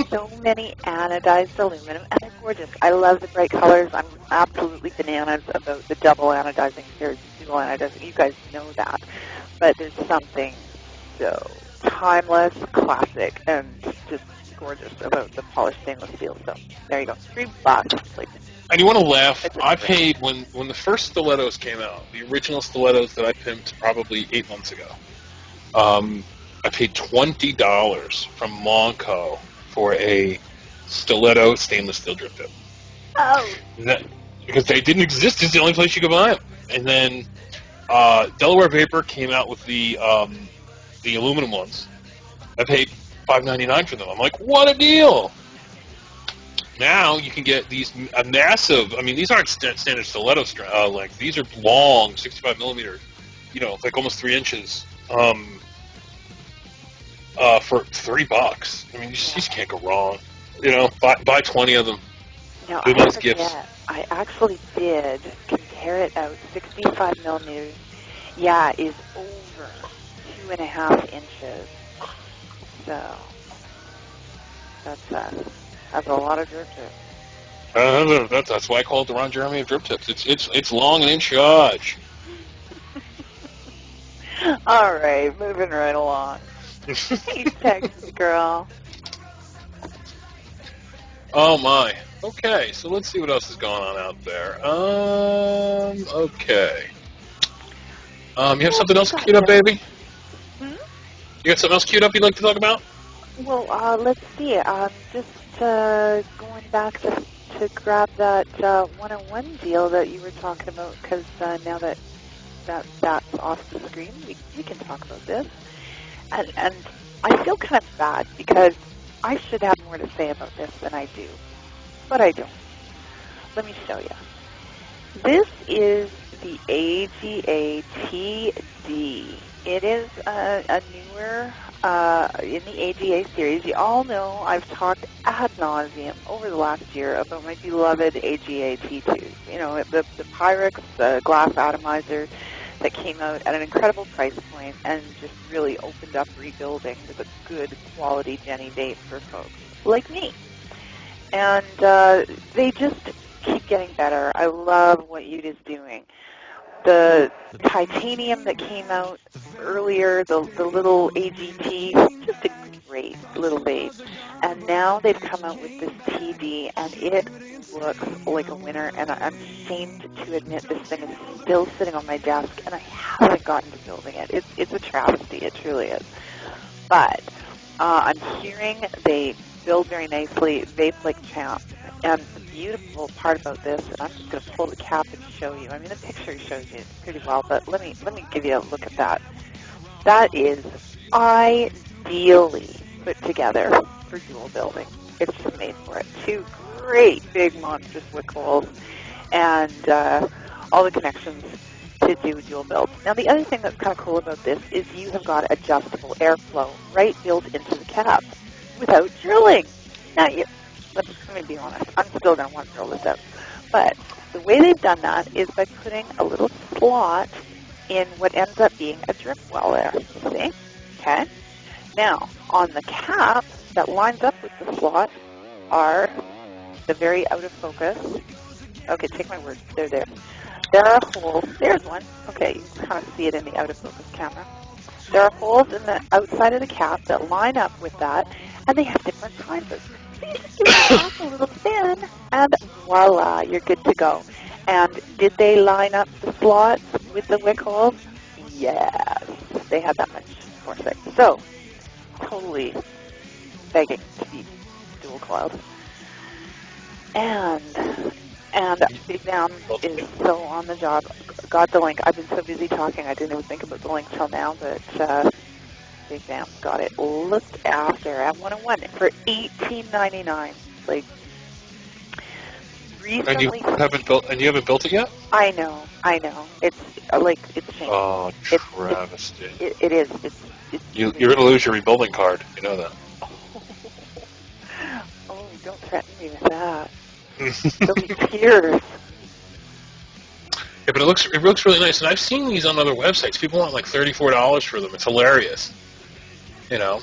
So many anodized aluminum, and they're gorgeous. I love the bright colors. I'm absolutely bananas about the double anodizing. There's dual anodizing. You guys know that. But there's something so timeless, classic, and just gorgeous about the polished stainless steel. So there you go. $3. Like, and you want to laugh? I paid when the first stilettos came out, the original stilettos that I pimped probably 8 months ago. I paid $20 from Monco for a stiletto stainless steel drip tip. Oh. Because they didn't exist. It's the only place you could buy them. And then Delaware Vapor came out with the the aluminum ones. I paid $5.99 for them. I'm like, what a deal! Now you can get these massive. I mean, these aren't standard stiletto length. These are long, 65 millimeter. You know, like almost 3 inches. For $3. I mean, you just can't go wrong. You know, buy 20 of them. Now, do nice gifts. I actually did compare it out. 65 millimeters, yeah, is over 2.5 inches. So that's a lot of drip tips. That's why I call it the Ron Jeremy of drip tips. It's long and in charge. All right, moving right along. Hey, Texas girl. Oh my. Okay, so let's see what else is going on out there. Okay. You have something else queued up, baby? You got something else queued up you'd like to talk about? Well, let's see. Just going back to grab that 101 deal that you were talking about, because now that's off the screen, we can talk about this. And I feel kind of bad because I should have more to say about this than I do, but I don't. Let me show you. This is the AGA TD. It is a newer in the AGA series. You all know I've talked ad nauseum over the last year about my beloved AGA T2s. You know, the Pyrex glass atomizer that came out at an incredible price point and just really opened up rebuilding with a good quality Jenny vape for folks like me. And they just keep getting better. I love what Ute is doing. The titanium that came out earlier, the little AGT, just a great little vape. And now they've come out with this TD, and it looks like a winner. And I'm ashamed to admit this thing is still sitting on my desk, and I haven't gotten to building it. It's a travesty. It truly is. But I'm hearing they build very nicely, vape like champs. And the beautiful part about this, and I'm just going to pull the cap and show you. I mean, the picture shows you pretty well, but let me give you a look at that. That is ideally put together for dual building. It's just made for it. 2 great big monstrous wick holes, and all the connections to do dual builds. Now, the other thing that's kind of cool about this is you have got adjustable airflow right built into the cap without drilling. Now, let me be honest, I'm still going to want to drill this out. But the way they've done that is by putting a little slot in what ends up being a drip well there. See? Okay. Now, on the cap that lines up with the slot are the very out of focus. Okay, take my word. They're there. There are holes. There's one. Okay, you can kind of see it in the out of focus camera. There are holes in the outside of the cap that line up with that, and they have different sizes. So you just give it off a little spin, and voila, you're good to go. And did they line up the slots with the wick holes? Yes, they had that much foresight. So, totally begging to be dual coiled. And Big Bam is so on the job. Got the link. I've been so busy talking, I didn't even think about the link till now, but Big Bam got it looked after at 101 for $18.99. Like, recently. And you haven't built it yet? I know. It's it's a shame. Oh, travesty! It is. You're going to lose your rebuilding card. You know that. Oh, don't threaten me with that. There'll be tears. Yeah, but it looks really nice, and I've seen these on other websites. People want like $34 for them. It's hilarious, you know.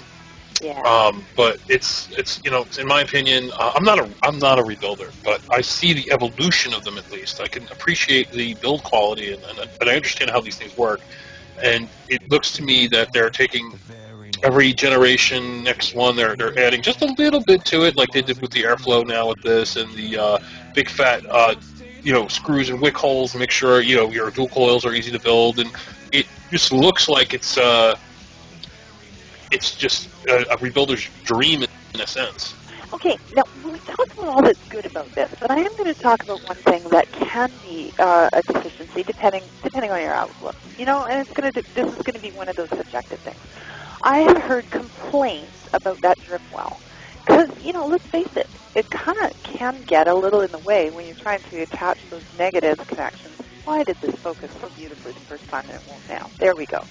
Yeah. But it's you know, in my opinion, I'm not a rebuilder, but I see the evolution of them at least. I can appreciate the build quality, and I understand how these things work. And it looks to me that they're taking every generation, next one, they're adding just a little bit to it, like they did with the airflow now with this, and the big fat screws and wick holes, and make sure your dual coils are easy to build, and it just looks like it's just a rebuilder's dream in a sense. Okay, now we talked about all that's good about this, but I am going to talk about one thing that can be a deficiency depending on your outlook. And this is going to be one of those subjective things. I have heard complaints about that drip well. Because, let's face it, it kind of can get a little in the way when you're trying to attach those negative connections. Why did this focus so beautifully the first time and it won't now? There we go.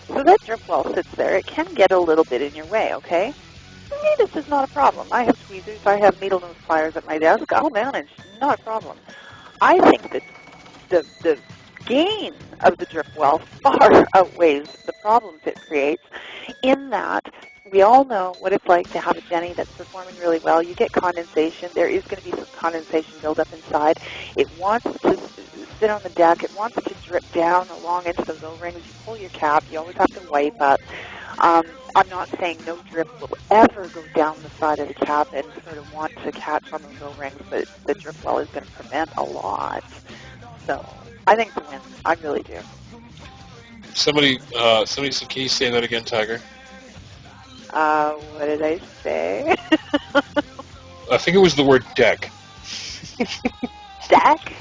So that drip well sits there. It can get a little bit in your way, okay? For me, this is not a problem. I have tweezers. I have needle nose pliers at my desk. I'll manage. Not a problem. I think that the gain of the drip well far outweighs the problems it creates in that we all know what it's like to have a Jenny that's performing really well. You get condensation. There is going to be some condensation buildup inside. It wants to sit on the deck. It wants to drip down along into those O-rings. You pull your cap. You always have to wipe up. I'm not saying no drip will ever go down the side of the cap and sort of want to catch on those O-rings, but the drip well is going to prevent a lot. So I think it's a win. I really do. Somebody said, can you say that again, Tiger? What did I say? I think it was the word deck. Deck?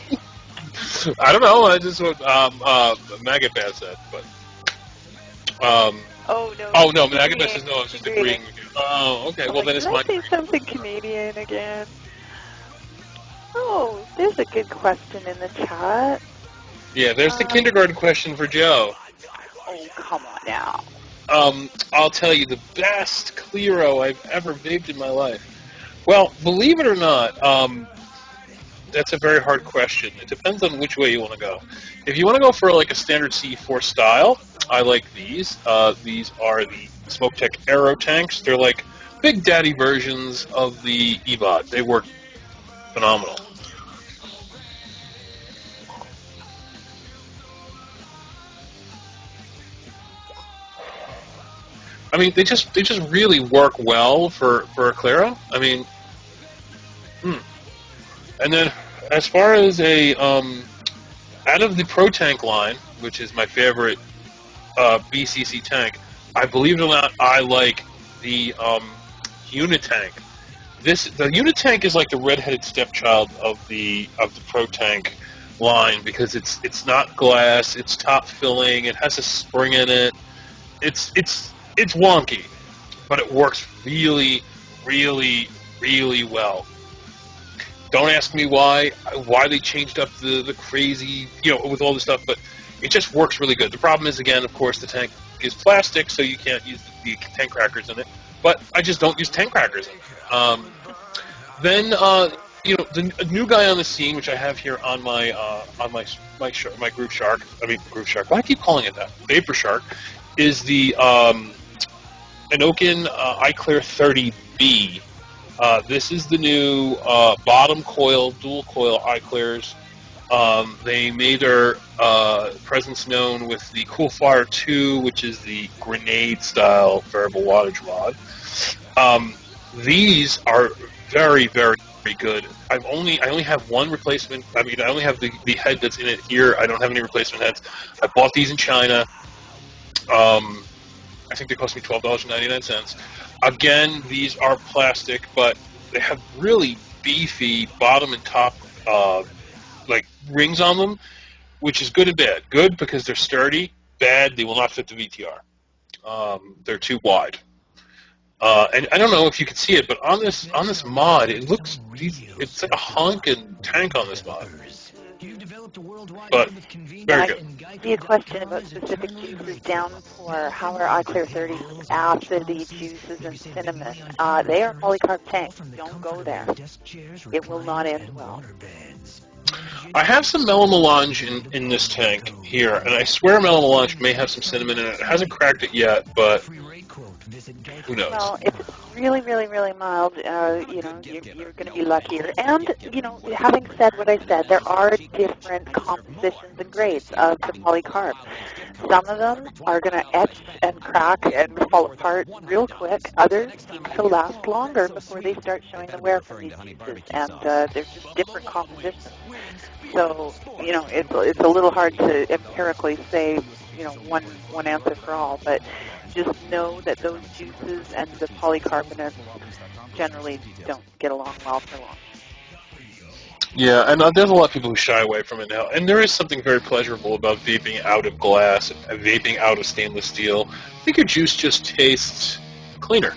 I don't know. I just what Magabat said, but. Oh no. Oh no, Magabat says no. I was just agreeing with you. Oh, okay. Well, then it's my. Can I say something Canadian again? Oh, there's a good question in the chat. Yeah, there's the kindergarten question for Joe. Oh, come on now. I'll tell you the best Clearo I've ever vaped in my life. Well, believe it or not, that's a very hard question. It depends on which way you want to go. If you want to go for like a standard C4 style, I like these. These are the SmokeTech Aero tanks. They're like big daddy versions of the eBot. They work phenomenal. I mean, they just really work well for a Clearo. I mean, And then as far as a out of the Pro Tank line, which is my favorite BCC tank, I believe it or not, I like the Unitank. The Unitank is like the redheaded stepchild of the Pro Tank line because it's not glass, it's top filling, it has a spring in it. It's wonky, but it works really, really, really well. Don't ask me why they changed up the crazy, with all this stuff, but it just works really good. The problem is, again, of course, the tank is plastic, so you can't use the tank crackers in it. But I just don't use tank crackers in it. Then, the new guy on the scene, which I have here on my Groove Shark. Groove Shark. Why do I keep calling it that? Vapor Shark is the Inokin iClear 30B. This is the new bottom coil, dual coil iClears. They made their presence known with the Coolfire 2, which is the grenade-style variable wattage rod. These are very, very, very good. I only have one replacement. I only have the head that's in it here. I don't have any replacement heads. I bought these in China. I think they cost me $12.99. Again, these are plastic, but they have really beefy bottom and top rings on them, which is good and bad. Good because they're sturdy. Bad, they will not fit the VTR. They're too wide. And I don't know if you can see it, but on this mod, it's like a honking tank on this mod. But very good. I see a question about specific juices down for how are iClear 30s acidy juices and cinnamon. They are polycarb tanks. Don't go there. It will not end well. I have some melange in this tank here, and I swear melange may have some cinnamon in it. It hasn't cracked it yet, but who knows? Well, if it's really, really, really mild, you're going to be luckier. And, having said what I said, there are different compositions and grades of the polycarb. Some of them are going to etch and crack and fall apart real quick. Others seem to last longer before they start showing the wear from these juices. And there's just different compositions. So, it's a little hard to empirically say, one answer for all. But just know that those juices and the polycarbonates generally don't get along well for long. Yeah, and there's a lot of people who shy away from it now. And there is something very pleasurable about vaping out of glass and vaping out of stainless steel. I think your juice just tastes cleaner.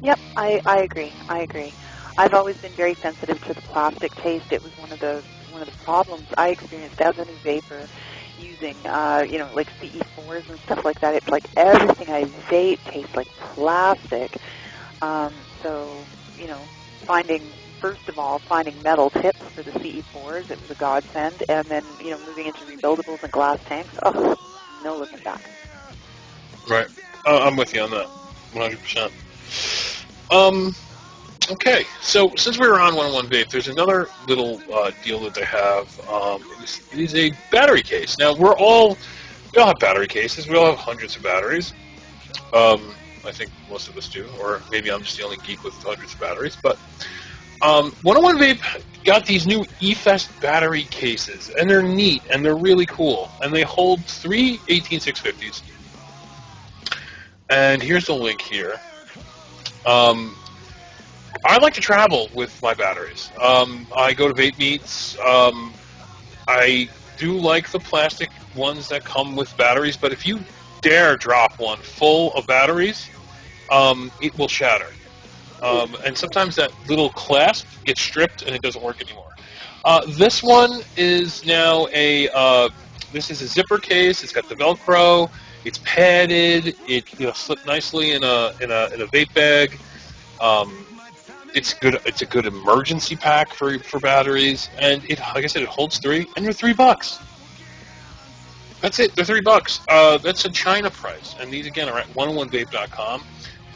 Yep, I agree. I agree. I've always been very sensitive to the plastic taste. It was one of the problems I experienced as a new vapor using, like CE4s and stuff like that. It's like everything I vape tastes like plastic. So, first of all, finding metal tips for the CE4s, it was a godsend. And then, moving into rebuildables and glass tanks, oh, no looking back. Right. I'm with you on that, 100%. Okay, so since we were on 101 Vape, there's another little deal that they have. It is a battery case. Now, we all have battery cases. We all have hundreds of batteries. I think most of us do, or maybe I'm just the only geek with hundreds of batteries. But 101 Vape got these new eFest battery cases, and they're neat, and they're really cool. And they hold 3 18650s. And here's the link here. I like to travel with my batteries. I go to vape meets. I do like the plastic ones that come with batteries, but if you dare drop one full of batteries, it will shatter. And sometimes that little clasp gets stripped and it doesn't work anymore. This one is now this is a zipper case. It's got the Velcro. It's padded. It slipped nicely in a vape bag. It's good. It's a good emergency pack for batteries, and like I said, it holds 3, and they're $3. That's it. They're $3. That's a China price, and these again are at 101vape.com.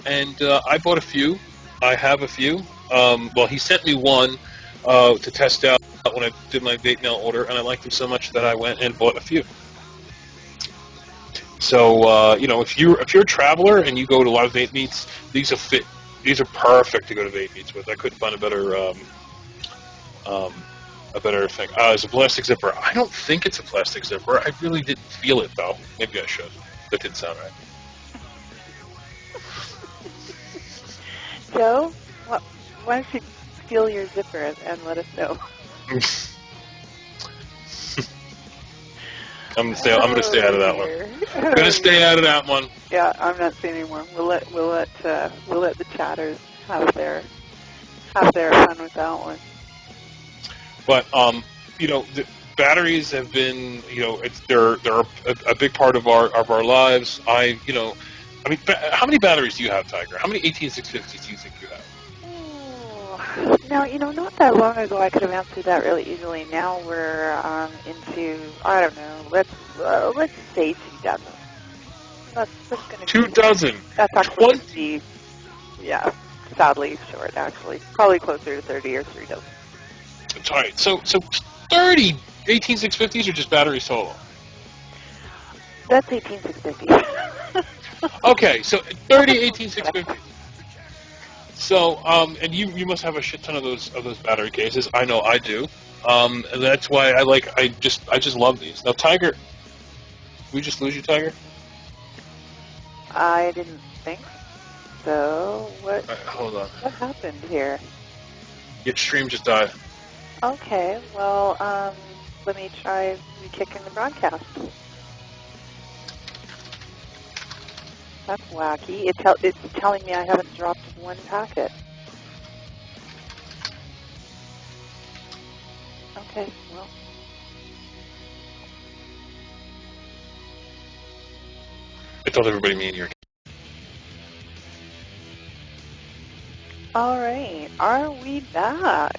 And I bought a few. I have a few. Well, he sent me one to test out when I did my vape mail order, and I liked them so much that I went and bought a few. So if you're a traveler and you go to a lot of vape meets, these will fit. These are perfect to go to vape meets with. I couldn't find a better thing. It's a plastic zipper. I don't think it's a plastic zipper. I really didn't feel it, though. Maybe I should. That didn't sound right. Joe, why don't you feel your zipper and let us know? I'm gonna stay out of that one. I'm gonna stay out of that one. Yeah, I'm not saying anymore. We'll let the chatters have their fun with that one. But the batteries have been they're a big part of our lives. How many batteries do you have, Tiger? How many 18650s do you think you have? Now, not that long ago I could have answered that really easily. Now we're into, I don't know, let's say 2 dozen. That's going to 2 dozen? That's actually going to be, sadly short, actually. Probably closer to 30 or 3 dozen. That's all right. So 30 18650s or just batteries total? That's 18650. Okay, so 30 18650s. So, and you must have a shit ton of those battery cases. I know I do. And that's why I just love these. Now, Tiger, did we just lose you, Tiger? I didn't think so. What? Hold on. What happened here? Your stream just died. Okay. Well, let me try re-kicking the broadcast. That's wacky. It's telling me I haven't dropped 1 packet. Okay, well. I told everybody me and you. All right, are we back?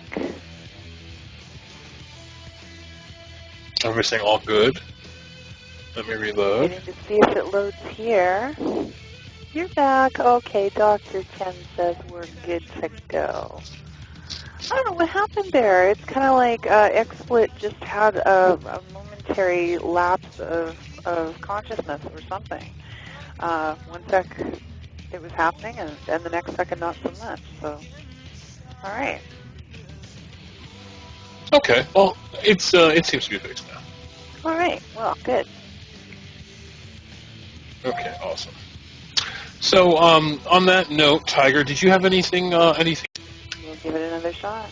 I'm saying all good. Let me reload. Waiting to see if it loads here. You're back. Okay, Dr. Chen says we're good to go. I don't know what happened there. It's kind of like XSplit just had a momentary lapse of consciousness or something. 1 sec it was happening, and the next second not so much. So, all right. Okay. Well, it seems to be fixed now. All right. Well, good. Okay. Awesome. So, on that note, Tiger, did you have anything? We'll give it another shot.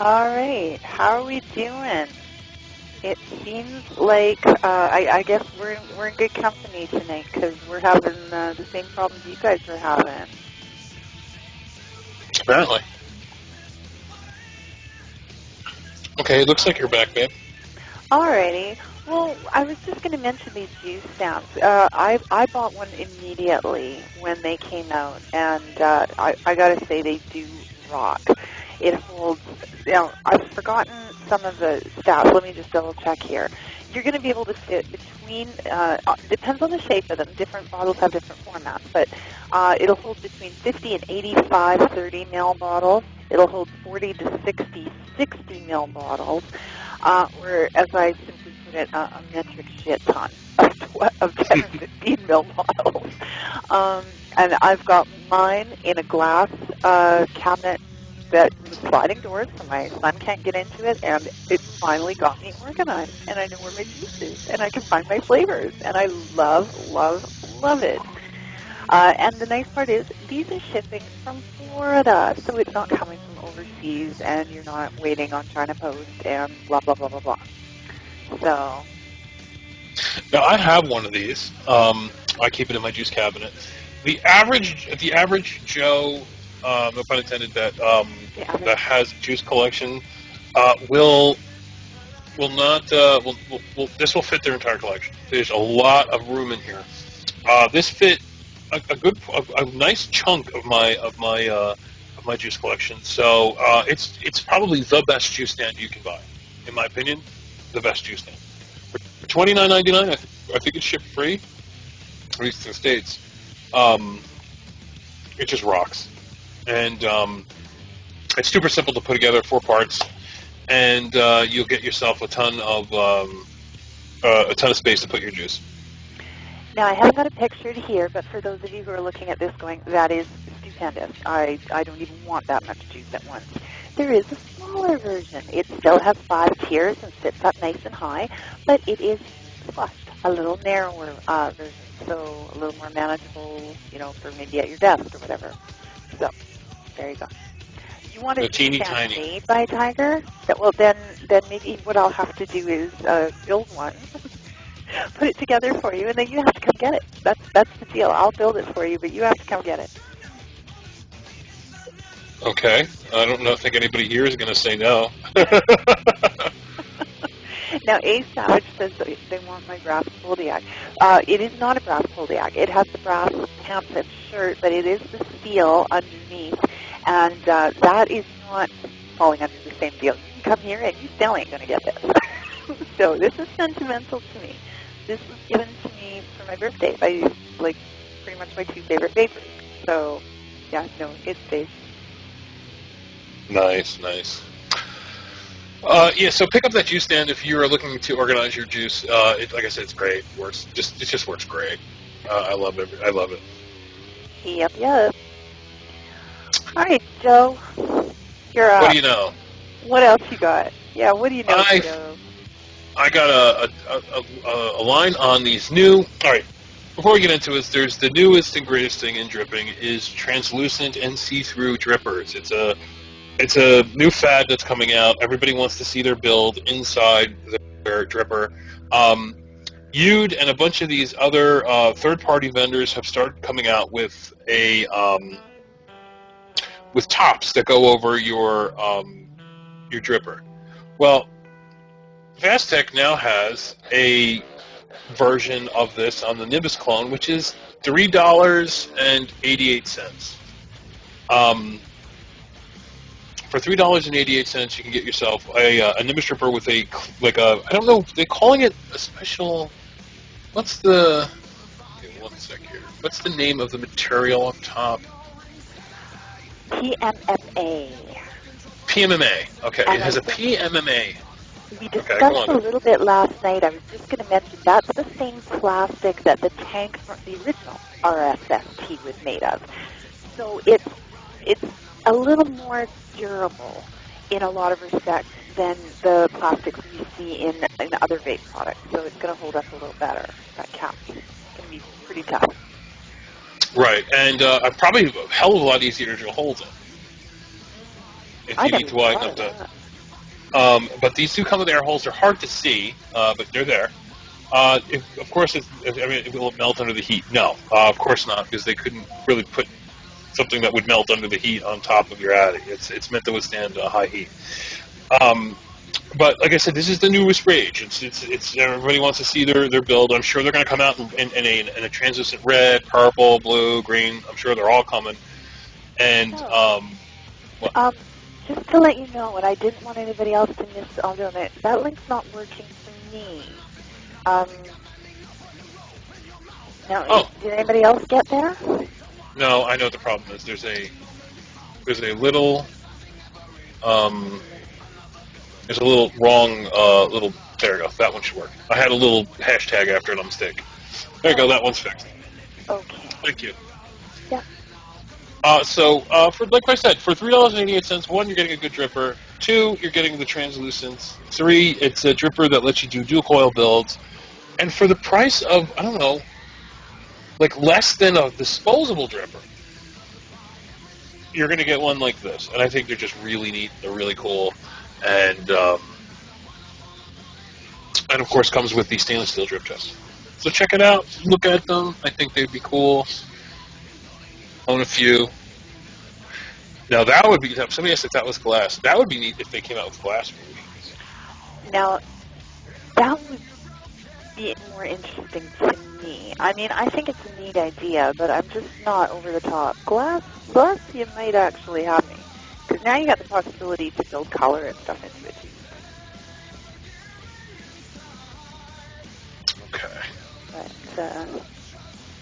All right. How are we doing? It seems like I guess we're in good company tonight because we're having the same problems you guys are having. Apparently. Okay, it looks like you're back, babe. Alrighty. Well, I was just going to mention these juice stamps. I bought one immediately when they came out, and I got to say they do rock. It holds. I've forgotten some of the stats. Let me just double check here. You're going to be able to fit between. Depends on the shape of them. Different bottles have different formats, but it'll hold between 50 and 85 30 ml bottles. It'll hold 40 to 60 ml bottles. Or, as I simply put it, a metric shit ton of 10 or 15 mil bottles. And I've got mine in a glass cabinet that with sliding doors, so my son can't get into it, and it finally got me organized, and I know where my juice is, and I can find my flavors, and I love, love, love it. And the nice part is these are shipping from Florida, so it's not coming from overseas, and you're not waiting on China Post and blah, blah, blah, blah, blah. So. Now, I have one of these. I keep it in my juice cabinet. The average Joe, no pun intended, that has a juice collection will not this will fit their entire collection. There's a lot of room in here. This fit a nice chunk of my juice collection. So it's probably the best juice stand you can buy, in my opinion. The best juice stand. For $29.99, I think it's shipped free, at least in the States. It just rocks, and it's super simple to put together, 4 parts, and you'll get yourself a ton of space to put your juice. Now, I haven't got it pictured here, but for those of you who are looking at this going, that is stupendous. I don't even want that much juice at once. There is a smaller version. It still has 5 tiers and sits up nice and high, but it is flushed, a little narrower version, so a little more manageable, for maybe at your desk or whatever. So, there you go. You want a juice stand made by Tiger? Well, then maybe what I'll have to do is build one. Put it together for you, and then you have to come get it. That's the deal. I'll build it for you, but you have to come get it. Okay. I don't think anybody here is going to say no. Now, A Savage says that they want my brass Zodiac. It is not a brass Zodiac. It has the brass pants and shirt, but it is the steel underneath, and that is not falling under the same deal. You can come here, and you still ain't going to get this. So this is sentimental to me. This was given to me for my birthday by, pretty much my 2 favorite vapors. So, yeah, no, it stays. Nice. So pick up that juice stand if you are looking to organize your juice. Like I said, it's great. It just works great. I love it. Yep. All right, Joe, you're up. What do you know? What else you got? Yeah, what do you know, Joe? I got a line on these new. All right. Before we get into it, there's the newest and greatest thing in dripping is translucent and see-through drippers. It's a new fad that's coming out. Everybody wants to see their build inside their dripper. Ude and a bunch of these other third-party vendors have started coming out with with tops that go over your dripper. Well, Fastech now has a version of this on the Nimbus clone, which is $3.88. For $3.88, you can get yourself a Nimbus dripper with I don't know, they're calling it a special. What's the? Okay, one sec here. What's the name of the material up top? PMMA. PMMA. Okay, it has a PMMA. We discussed a little bit last night. I was just going to mention that's the same plastic that the tank from the original RSST was made of. So it's a little more durable in a lot of respects than the plastics we see in other vape products. So it's going to hold up a little better. That cap is going to be pretty tough. Right, and probably a hell of a lot easier to hold it. If you need to widen up But these do come with air holes. They're hard to see, but they're there. Of course, will it melt under the heat? No, of course not, because they couldn't really put something that would melt under the heat on top of your Addy. It's meant to withstand high heat. But like I said, this is the newest rage. It's everybody wants to see their build. I'm sure they're going to come out in a translucent red, purple, blue, green. I'm sure they're all coming. And just to let you know, and I didn't want anybody else to miss on it, that link's not working for me. Now, did anybody else get there? No, I know what the problem is. There's a little wrong little. There you go. That one should work. I had a little hashtag after it on mistake. There you go. That one's fixed. Okay. Thank you. Yeah. So for like I said, for $3.88, one, you're getting a good dripper. Two, you're getting the translucents. Three, it's a dripper that lets you do dual coil builds. And for the price of, I don't know, like less than a disposable dripper, you're going to get one like this. And I think they're just really neat. They're really cool. And of course, comes with the stainless steel drip test. So check it out. Look at them. I think they'd be cool. Own a few. Now that would be. Somebody asked if that was glass. That would be neat if they came out with glass versions. Now, that would be more interesting to me. I mean, I think it's a neat idea, but I'm just not over the top. Glass, you might actually have me, because now you got the possibility to build color and stuff into it too. Okay.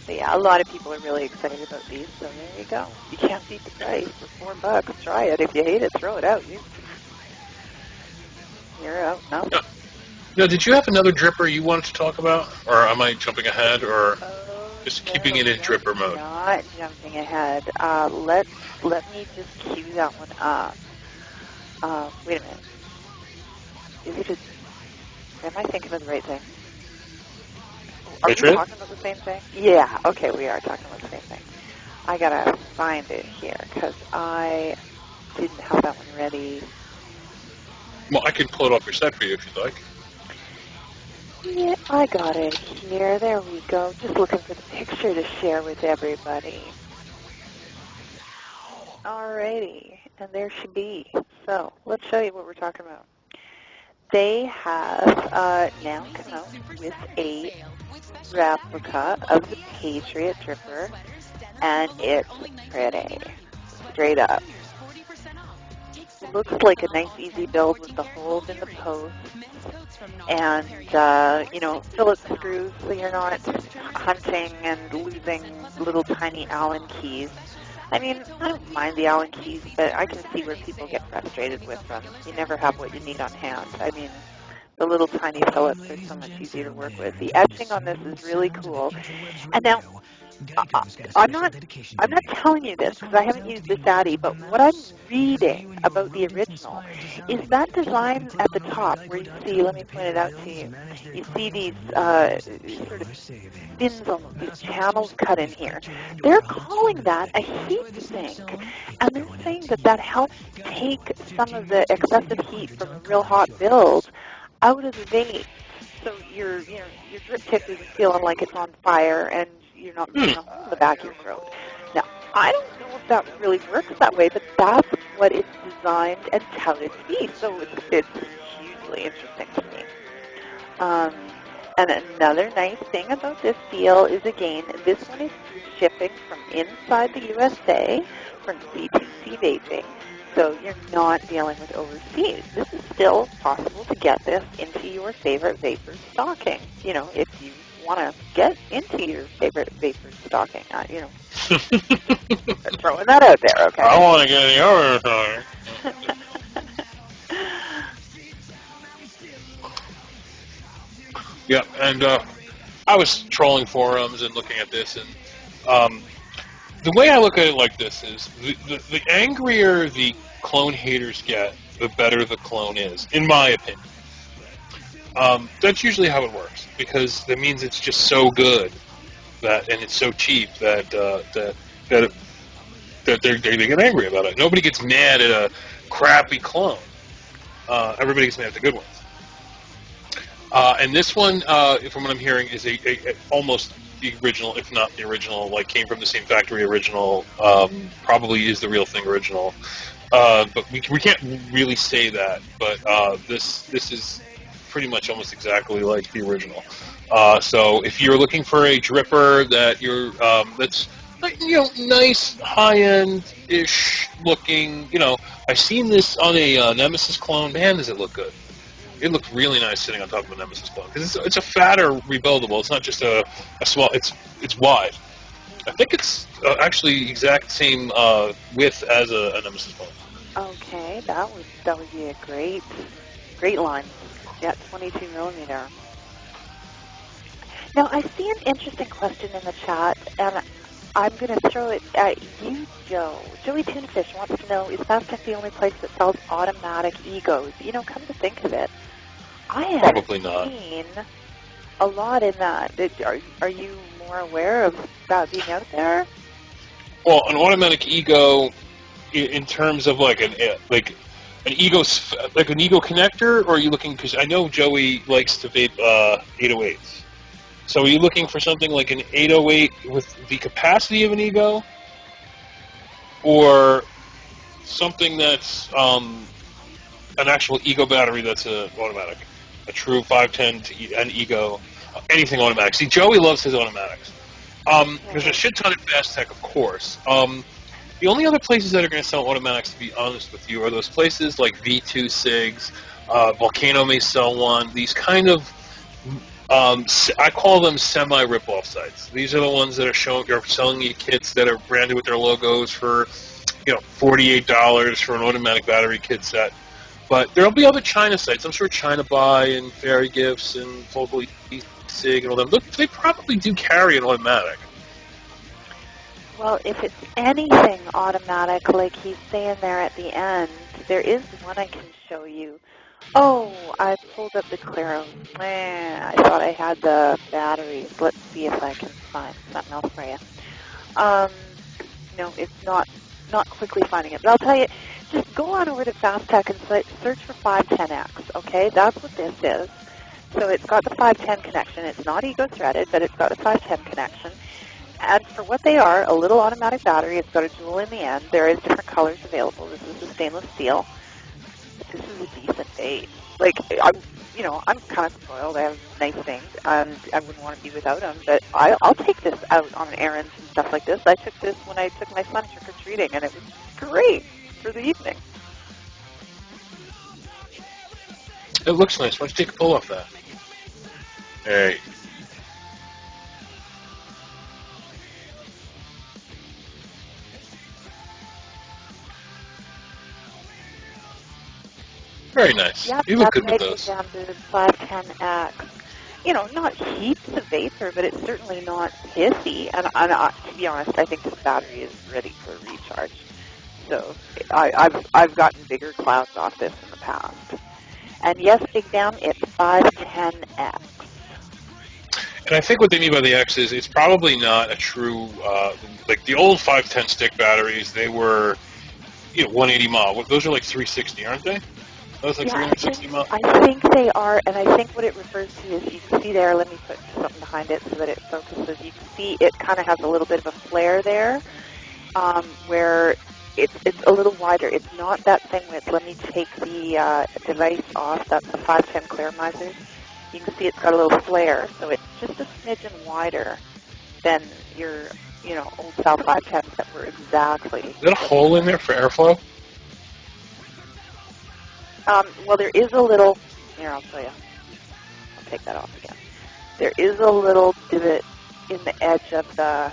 But yeah, a lot of people are really excited about these, so there you go. You can't beat the price for $4. Try it. If you hate it, throw it out. You're out. No. No, did you have another dripper you wanted to talk about? Or am I jumping ahead, or just keeping it in dripper mode? Not jumping ahead. Let me just cue that one up. Wait a minute. Is it just... Am I thinking of the right thing? Are we talking about the same thing? Yeah, okay, we are talking about the same thing. I gotta find it here, because I didn't have that one ready. Well, I can pull it off your set for you if you'd like. Yeah, I got it here. There we go. Just looking for the picture to share with everybody. Alrighty, and there she be. So, let's show you what we're talking about. They have now come out with a replica of the Patriot dripper, and it's pretty. Straight up. Looks like a nice, easy build with the holes in the post, and, Phillips screws so you're not hunting and losing little tiny Allen keys. I mean, I don't mind the Allen keys, but I can see where people get frustrated with them. You never have what you need on hand. I mean, the little tiny Phillips are so much easier to work with. The etching on this is really cool. And now, I'm not telling you this because I haven't used this Addy, but what I'm reading about the original is that design at the top where you see, let me point it out to you, you see these sort of fins almost, these channels cut in here. They're calling that a heat sink, and they're saying that helps take some of the excessive heat from a real hot build out of the vape. So your drip tip isn't feeling like it's on fire, and you're not feeling a hole in the back of your throat. Now, I don't know if that really works that way, but that's what it's designed and touted to be. So it's hugely interesting to me. And another nice thing about this deal is, again, this one is shipping from inside the USA from C2C Vaping. So you're not dealing with overseas. This is still possible to get this into your favorite vapor stocking. If you want to get into your favorite vapor stocking, throwing that out there, okay? I want to get the other stocking. Yeah, and I was trolling forums and looking at this, and the way I look at it like this is the angrier the clone haters get, the better the clone is, in my opinion. That's usually how it works, because that means it's just so good and it's so cheap that they get angry about it. Nobody gets mad at a crappy clone. Everybody's made the good ones. And this one, from what I'm hearing, is a almost the original, if not the original, like came from the same factory original, probably is the real thing original. But we can't really say that, but this is pretty much almost exactly like the original. So if you're looking for a dripper that's nice, high-end-ish looking, I've seen this on a Nemesis clone. Man, does it look good. It looks really nice sitting on top of a Nemesis clone because it's a fatter rebuildable. It's not just a small. It's wide. I think it's actually exact same width as a Nemesis clone. Okay, that would be a great line. Yeah, 22 millimeter. Now I see an interesting question in the chat, and I'm going to throw it at you, Joe. Joey Tunefish wants to know: is Fastech the only place that sells automatic egos? Come to think of it, I haven't seen a lot in that. Are you more aware of that being out there? Well, an automatic ego, in terms of like an ego, like an ego connector, or are you looking? Because I know Joey likes to vape 808s. So are you looking for something like an 808 with the capacity of an ego, or something that's an actual ego battery that's automatic, a true 510 an ego, anything automatic? See, Joey loves his automatics. There's a shit ton of Fastech, of course. The only other places that are going to sell automatics, to be honest with you, are those places like V2 SIGs, Volcano may sell one. These kind of I call them semi-rip-off sites. These are the ones that are selling you kits that are branded with their logos for, $48 for an automatic battery kit set. But there'll be other China sites. I'm sure China Buy and Fairy Gifts and Focal e-cig and all them. They probably do carry an automatic. Well, if it's anything automatic, like he's saying there at the end, there is one I can show you. Oh, I pulled up the Claro. I thought I had the batteries. Let's see if I can find something else for you. No, it's not quickly finding it. But I'll tell you, just go on over to Fastech and search for 510X, okay? That's what this is. So it's got the 510 connection. It's not ego-threaded, but it's got a 510 connection. And for what they are, a little automatic battery. It's got a jewel in the end. There is different colors available. This is the stainless steel. This is a decent vape. Like, I'm kind of spoiled. I have nice things, and I wouldn't want to be without them. But I'll take this out on errands and stuff like this. I took this when I took my son trick-or-treating, and it was great for the evening. It looks nice. Why don't you take a pull off that? Hey. Very nice. Yep, you look good with those. Down to 510X. Not heaps of vapor, but it's certainly not hissy. And to be honest, I think this battery is ready for a recharge. So I've gotten bigger clouds off this in the past. And yes, Big Down, it's 510X. And I think what they mean by the X is it's probably not a true, like the old 510 stick batteries, they were, 180 mile. Those are like 360, aren't they? Those like 360 mile? I think they are, and I think what it refers to is, you can see there, let me put something behind it so that it focuses. You can see it kind of has a little bit of a flare there, where it's a little wider. It's not that same width. Let me take the device off. That's the 510 Claramizer. You can see it's got a little flare, so it's just a smidgen wider than your, old style 510s that were exactly. Is there a hole in there for airflow? Well, there is a little. Here, I'll show you. I'll take that off again. There is a little divot in the edge of the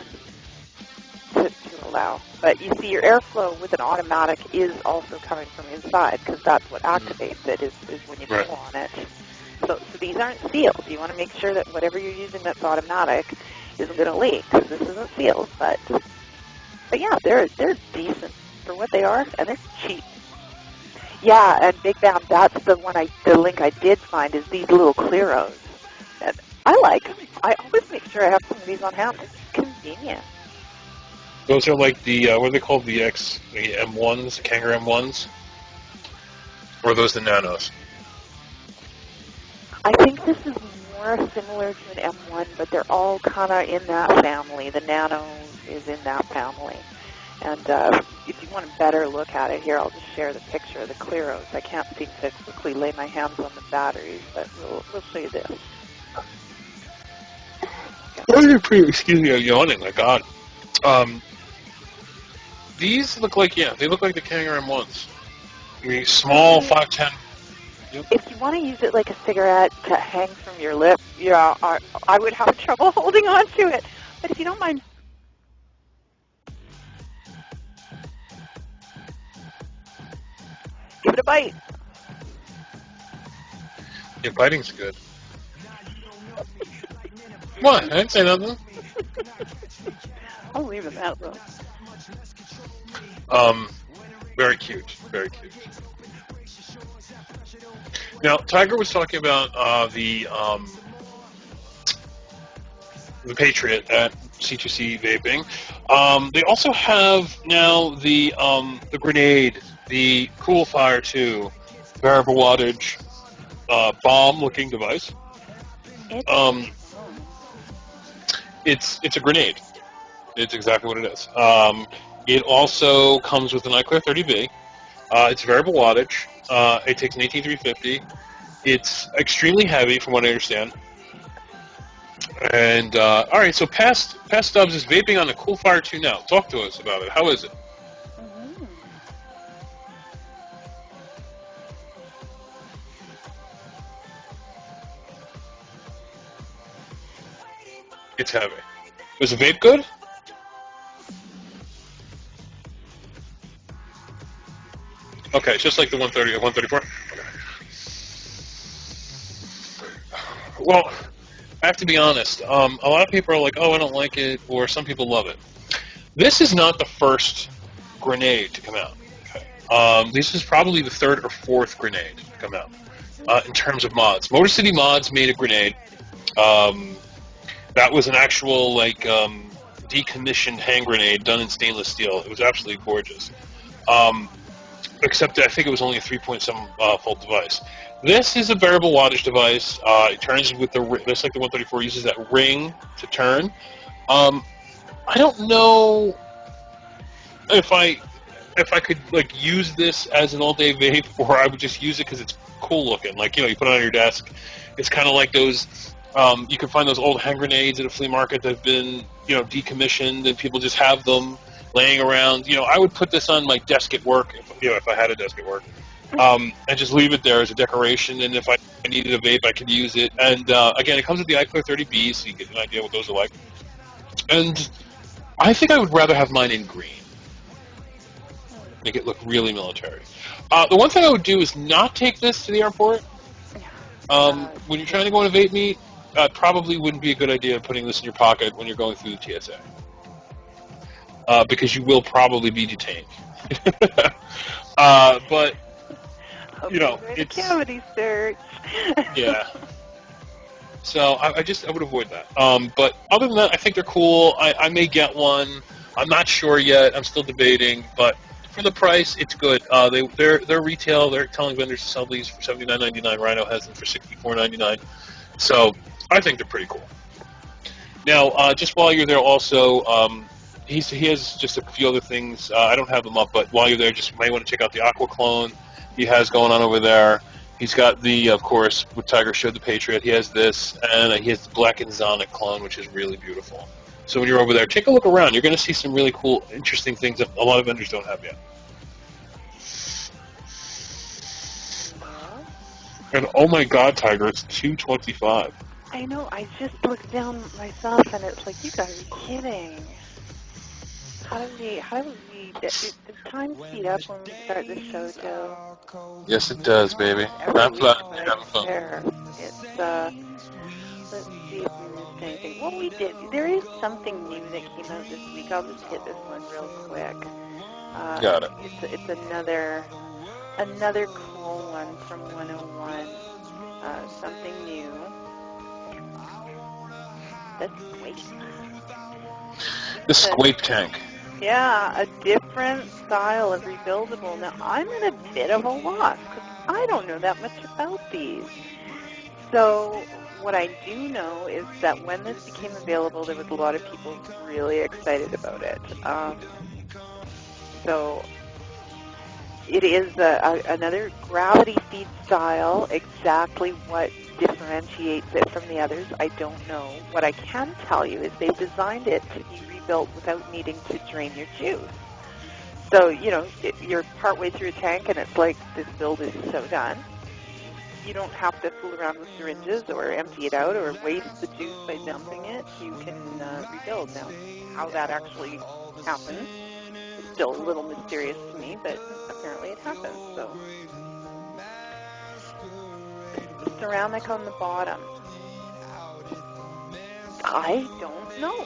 to allow. But you see, your airflow with an automatic is also coming from inside, because that's what activates it, is when you pull on it. So these aren't sealed. You want to make sure that whatever you're using that's automatic isn't going to leak, because this isn't sealed. But yeah, they're decent for what they are, and they're cheap. Yeah, and Big Bam, that's the link I did find, is these little Clearos. And I like them. I always make sure I have some of these on hand. It's convenient. Those are like the, what are they called? The M1s, the Kangaroo M1s? Or are those the nanos? I think this is more similar to an M1, but they're all kind of in that family. The Nano is in that family. And if you want a better look at it, here, I'll just share the picture of the Cleros. I can't seem to quickly lay my hands on the batteries, but we'll show you this. Excuse me, I'm yawning, my God. These look like, they look like the Kangaroo M1s. I mean, small, 510. Yep. If you want to use it like a cigarette to hang from your lip, I would have trouble holding on to it. But if you don't mind, give it a bite. Yeah, biting's good. What? I didn't say nothing. I'll leave it that though. Very cute. Very cute. Now, Tiger was talking about the Patriot at C2C Vaping. They also have now the Grenade, the Cool Fire 2, variable wattage, bomb-looking device. It's a grenade. It's exactly what it is. It also comes with an iClear 30B. It's variable wattage. It takes an 18350. It's extremely heavy, from what I understand. And all right, so Past Stubbs is vaping on the Cool Fire 2 now. Talk to us about it. How is it? Mm-hmm. It's heavy. Was the vape good? Okay, it's just like the 130, 134. Okay. Well, I have to be honest. A lot of people are like, "Oh, I don't like it," or some people love it. This is not the first grenade to come out. Okay. This is probably the third or fourth grenade to come out in terms of mods. Motor City Mods made a grenade. That was an actual decommissioned hand grenade done in stainless steel. It was absolutely gorgeous. Except that I think it was only a 3.7 volt device. This is a variable wattage device. It turns with just like the 134 uses that ring to turn. I don't know if I could use this as an all-day vape, or I would just use it because it's cool looking. You put it on your desk. It's kind of like those. You can find those old hand grenades at a flea market that have been decommissioned, and people just have them laying around. I would put this on my desk at work if I had a desk at work, and just leave it there as a decoration. And if I needed a vape, I could use it. And again, it comes with the iClear 30B, so you get an idea what those are like. And I think I would rather have mine in green. Make it look really military. The one thing I would do is not take this to the airport. When you're trying to go on a vape meet, probably wouldn't be a good idea putting this in your pocket when you're going through the TSA. Because you will probably be detained. But, it's... cavity search. Yeah. So I would avoid that. But other than that, I think they're cool. I may get one. I'm not sure yet. I'm still debating. But for the price, it's good. They're retail. They're telling vendors to sell these for $79.99. Rhino has them for $64.99. So I think they're pretty cool. Now, just while you're there, also, he has just a few other things. I don't have them up, but while you're there, just might want to check out the Aqua clone he has going on over there. He's got of course, what Tiger showed, the Patriot. He has this, and he has the Black and Zonic clone, which is really beautiful. So when you're over there, take a look around. You're going to see some really cool, interesting things that a lot of vendors don't have yet. And oh my God, Tiger, it's $225. I know. I just looked down myself, and it's like, you guys are kidding. How do we? Does time speed up when we start the show, Joe? Yes, it does, baby. That's about having fun. It's let's see if we missed anything. Well, we did. There is something new that came out this week. I'll just hit this one real quick. Got it. It's another cool one from 101. Something new. The Squape tank. Yeah, a different style of rebuildable. Now, I'm in a bit of a loss because I don't know that much about these. So what I do know is that when this became available, there was a lot of people really excited about it. So it is another gravity feed style. Exactly what differentiates it from the others, I don't know. What I can tell you is they've designed it to be rebuilt without needing to drain your juice. So, you know, you're partway through a tank and it's like, this build is so done. You don't have to fool around with syringes or empty it out or waste the juice by dumping it. You can rebuild. Now, how that actually happens is still a little mysterious to me, but apparently it happens. So, the ceramic on the bottom, I don't know.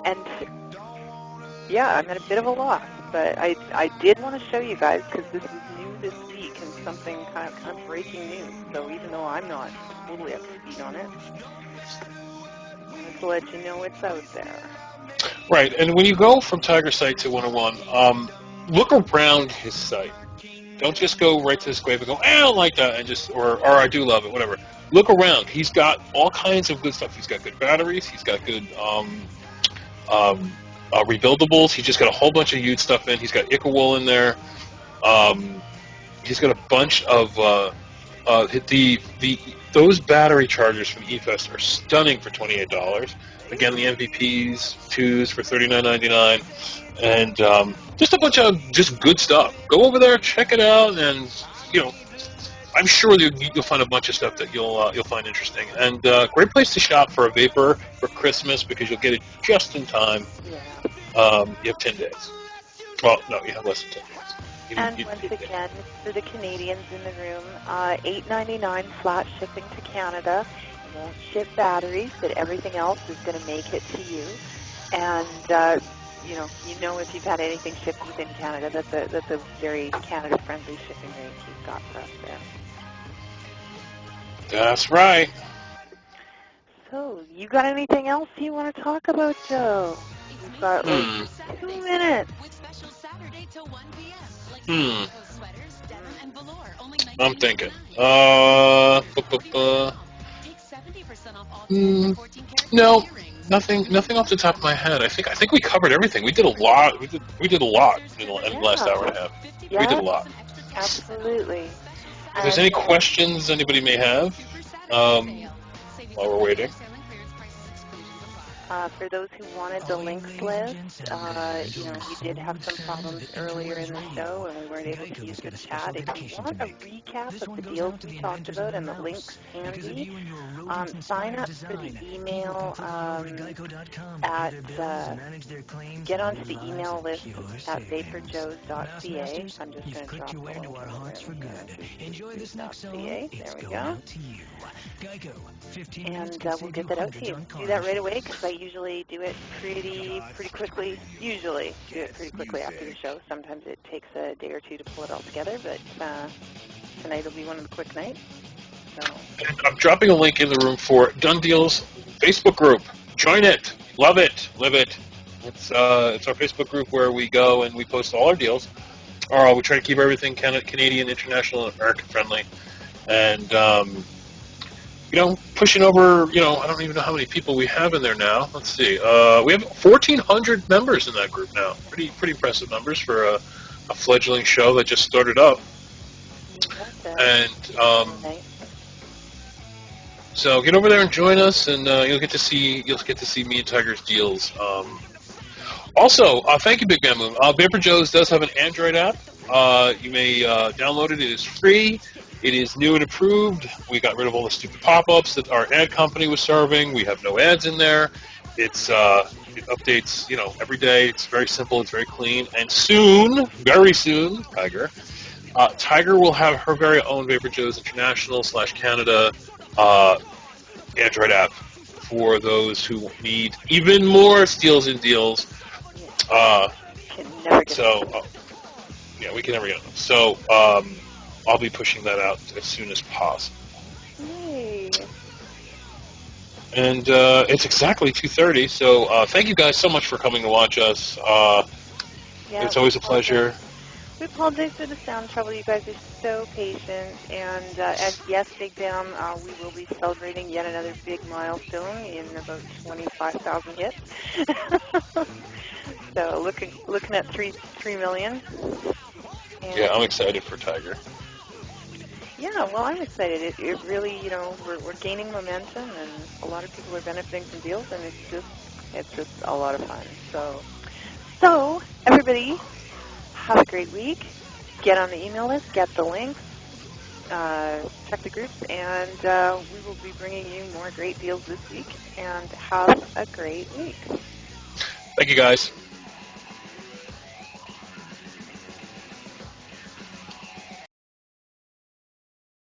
And yeah, I'm at a bit of a loss, but I did want to show you guys because this is new this week and something kind of breaking news. So even though I'm not totally up to speed on it, I wanted to let you know it's out there. Right, and when you go from Tiger's site to 101, look around his site. Don't just go right to the scrape and go, I don't like that, and just or I do love it, whatever. Look around. He's got all kinds of good stuff. He's got good batteries. He's got good rebuildables. He's just got a whole bunch of used stuff in. He's got Icawool in there. He's got a bunch of those battery chargers from eFest are stunning for $28. Again, the MVPs 2s for $39.99, and just a bunch of just good stuff. Go over there, check it out, and you know, I'm sure you'll find a bunch of stuff that you'll find interesting. And great place to shop for a vapor for Christmas because you'll get it just in time. Yeah. You have 10 days. Well, no, you have less than 10 days. And once again, for the Canadians in the room, $8.99 flat shipping to Canada. You won't ship batteries, but everything else is going to make it to you. And you know if you've had anything shipped within Canada, that's a very Canada-friendly shipping rate you've got for us there. That's right. So, you got anything else you want to talk about, Joe? We've got like 2 minutes. I'm thinking. No, nothing off the top of my head. I think we covered everything. We did a lot. We did a lot in the last hour and a half. Yeah, we did a lot. Absolutely. If there's any questions anybody may have, while we're waiting. For those who wanted the links list, we did have some problems earlier in the show and we weren't able to use the chat. If you want a recap of the deals we talked about and the links handy, sign up for the email get onto the email list at VaporJoe.ca. I'm just going to drop the link .ca. There we go. And we'll get that out to you. Do that right away because I usually do it pretty quickly. Usually do it pretty quickly after the show. Sometimes it takes a day or two to pull it all together, but tonight will be one of the quick nights. So. And I'm dropping a link in the room for Done Deals Facebook group. Join it. Love it. Live it. It's our Facebook group where we go and we post all our deals. We try to keep everything Canadian, international, and American friendly. And pushing over, I don't even know how many people we have in there now. Let's see. We have 1,400 members in that group now. Pretty impressive numbers for a fledgling show that just started up. And so get over there and join us, and you'll get to see me and Tiger's deals. Also, thank you, Big Man Moon. VaporJoe's does have an Android app. You may download it. It is free. It is new and approved. We got rid of all the stupid pop-ups that our ad company was serving. We have no ads in there. It updates, every day. It's very simple. It's very clean. And soon, very soon, Tiger will have her very own VaporJoe's International /Canada Android app for those who need even more steals and deals. We can never get them. So, I'll be pushing that out as soon as possible. Yay. And it's exactly 2:30, so thank you guys so much for coming to watch us. It's always a pleasure. We apologize for the sound trouble. You guys are so patient. And as yes, Big Bam, we will be celebrating yet another big milestone in about 25,000 hits. So looking at 3 million. And yeah, I'm excited for Tiger. Yeah, well, I'm excited. It really, you know, we're gaining momentum, and a lot of people are benefiting from deals, and it's just a lot of fun. So everybody, have a great week. Get on the email list, get the links, check the groups, and we will be bringing you more great deals this week. And have a great week. Thank you, guys.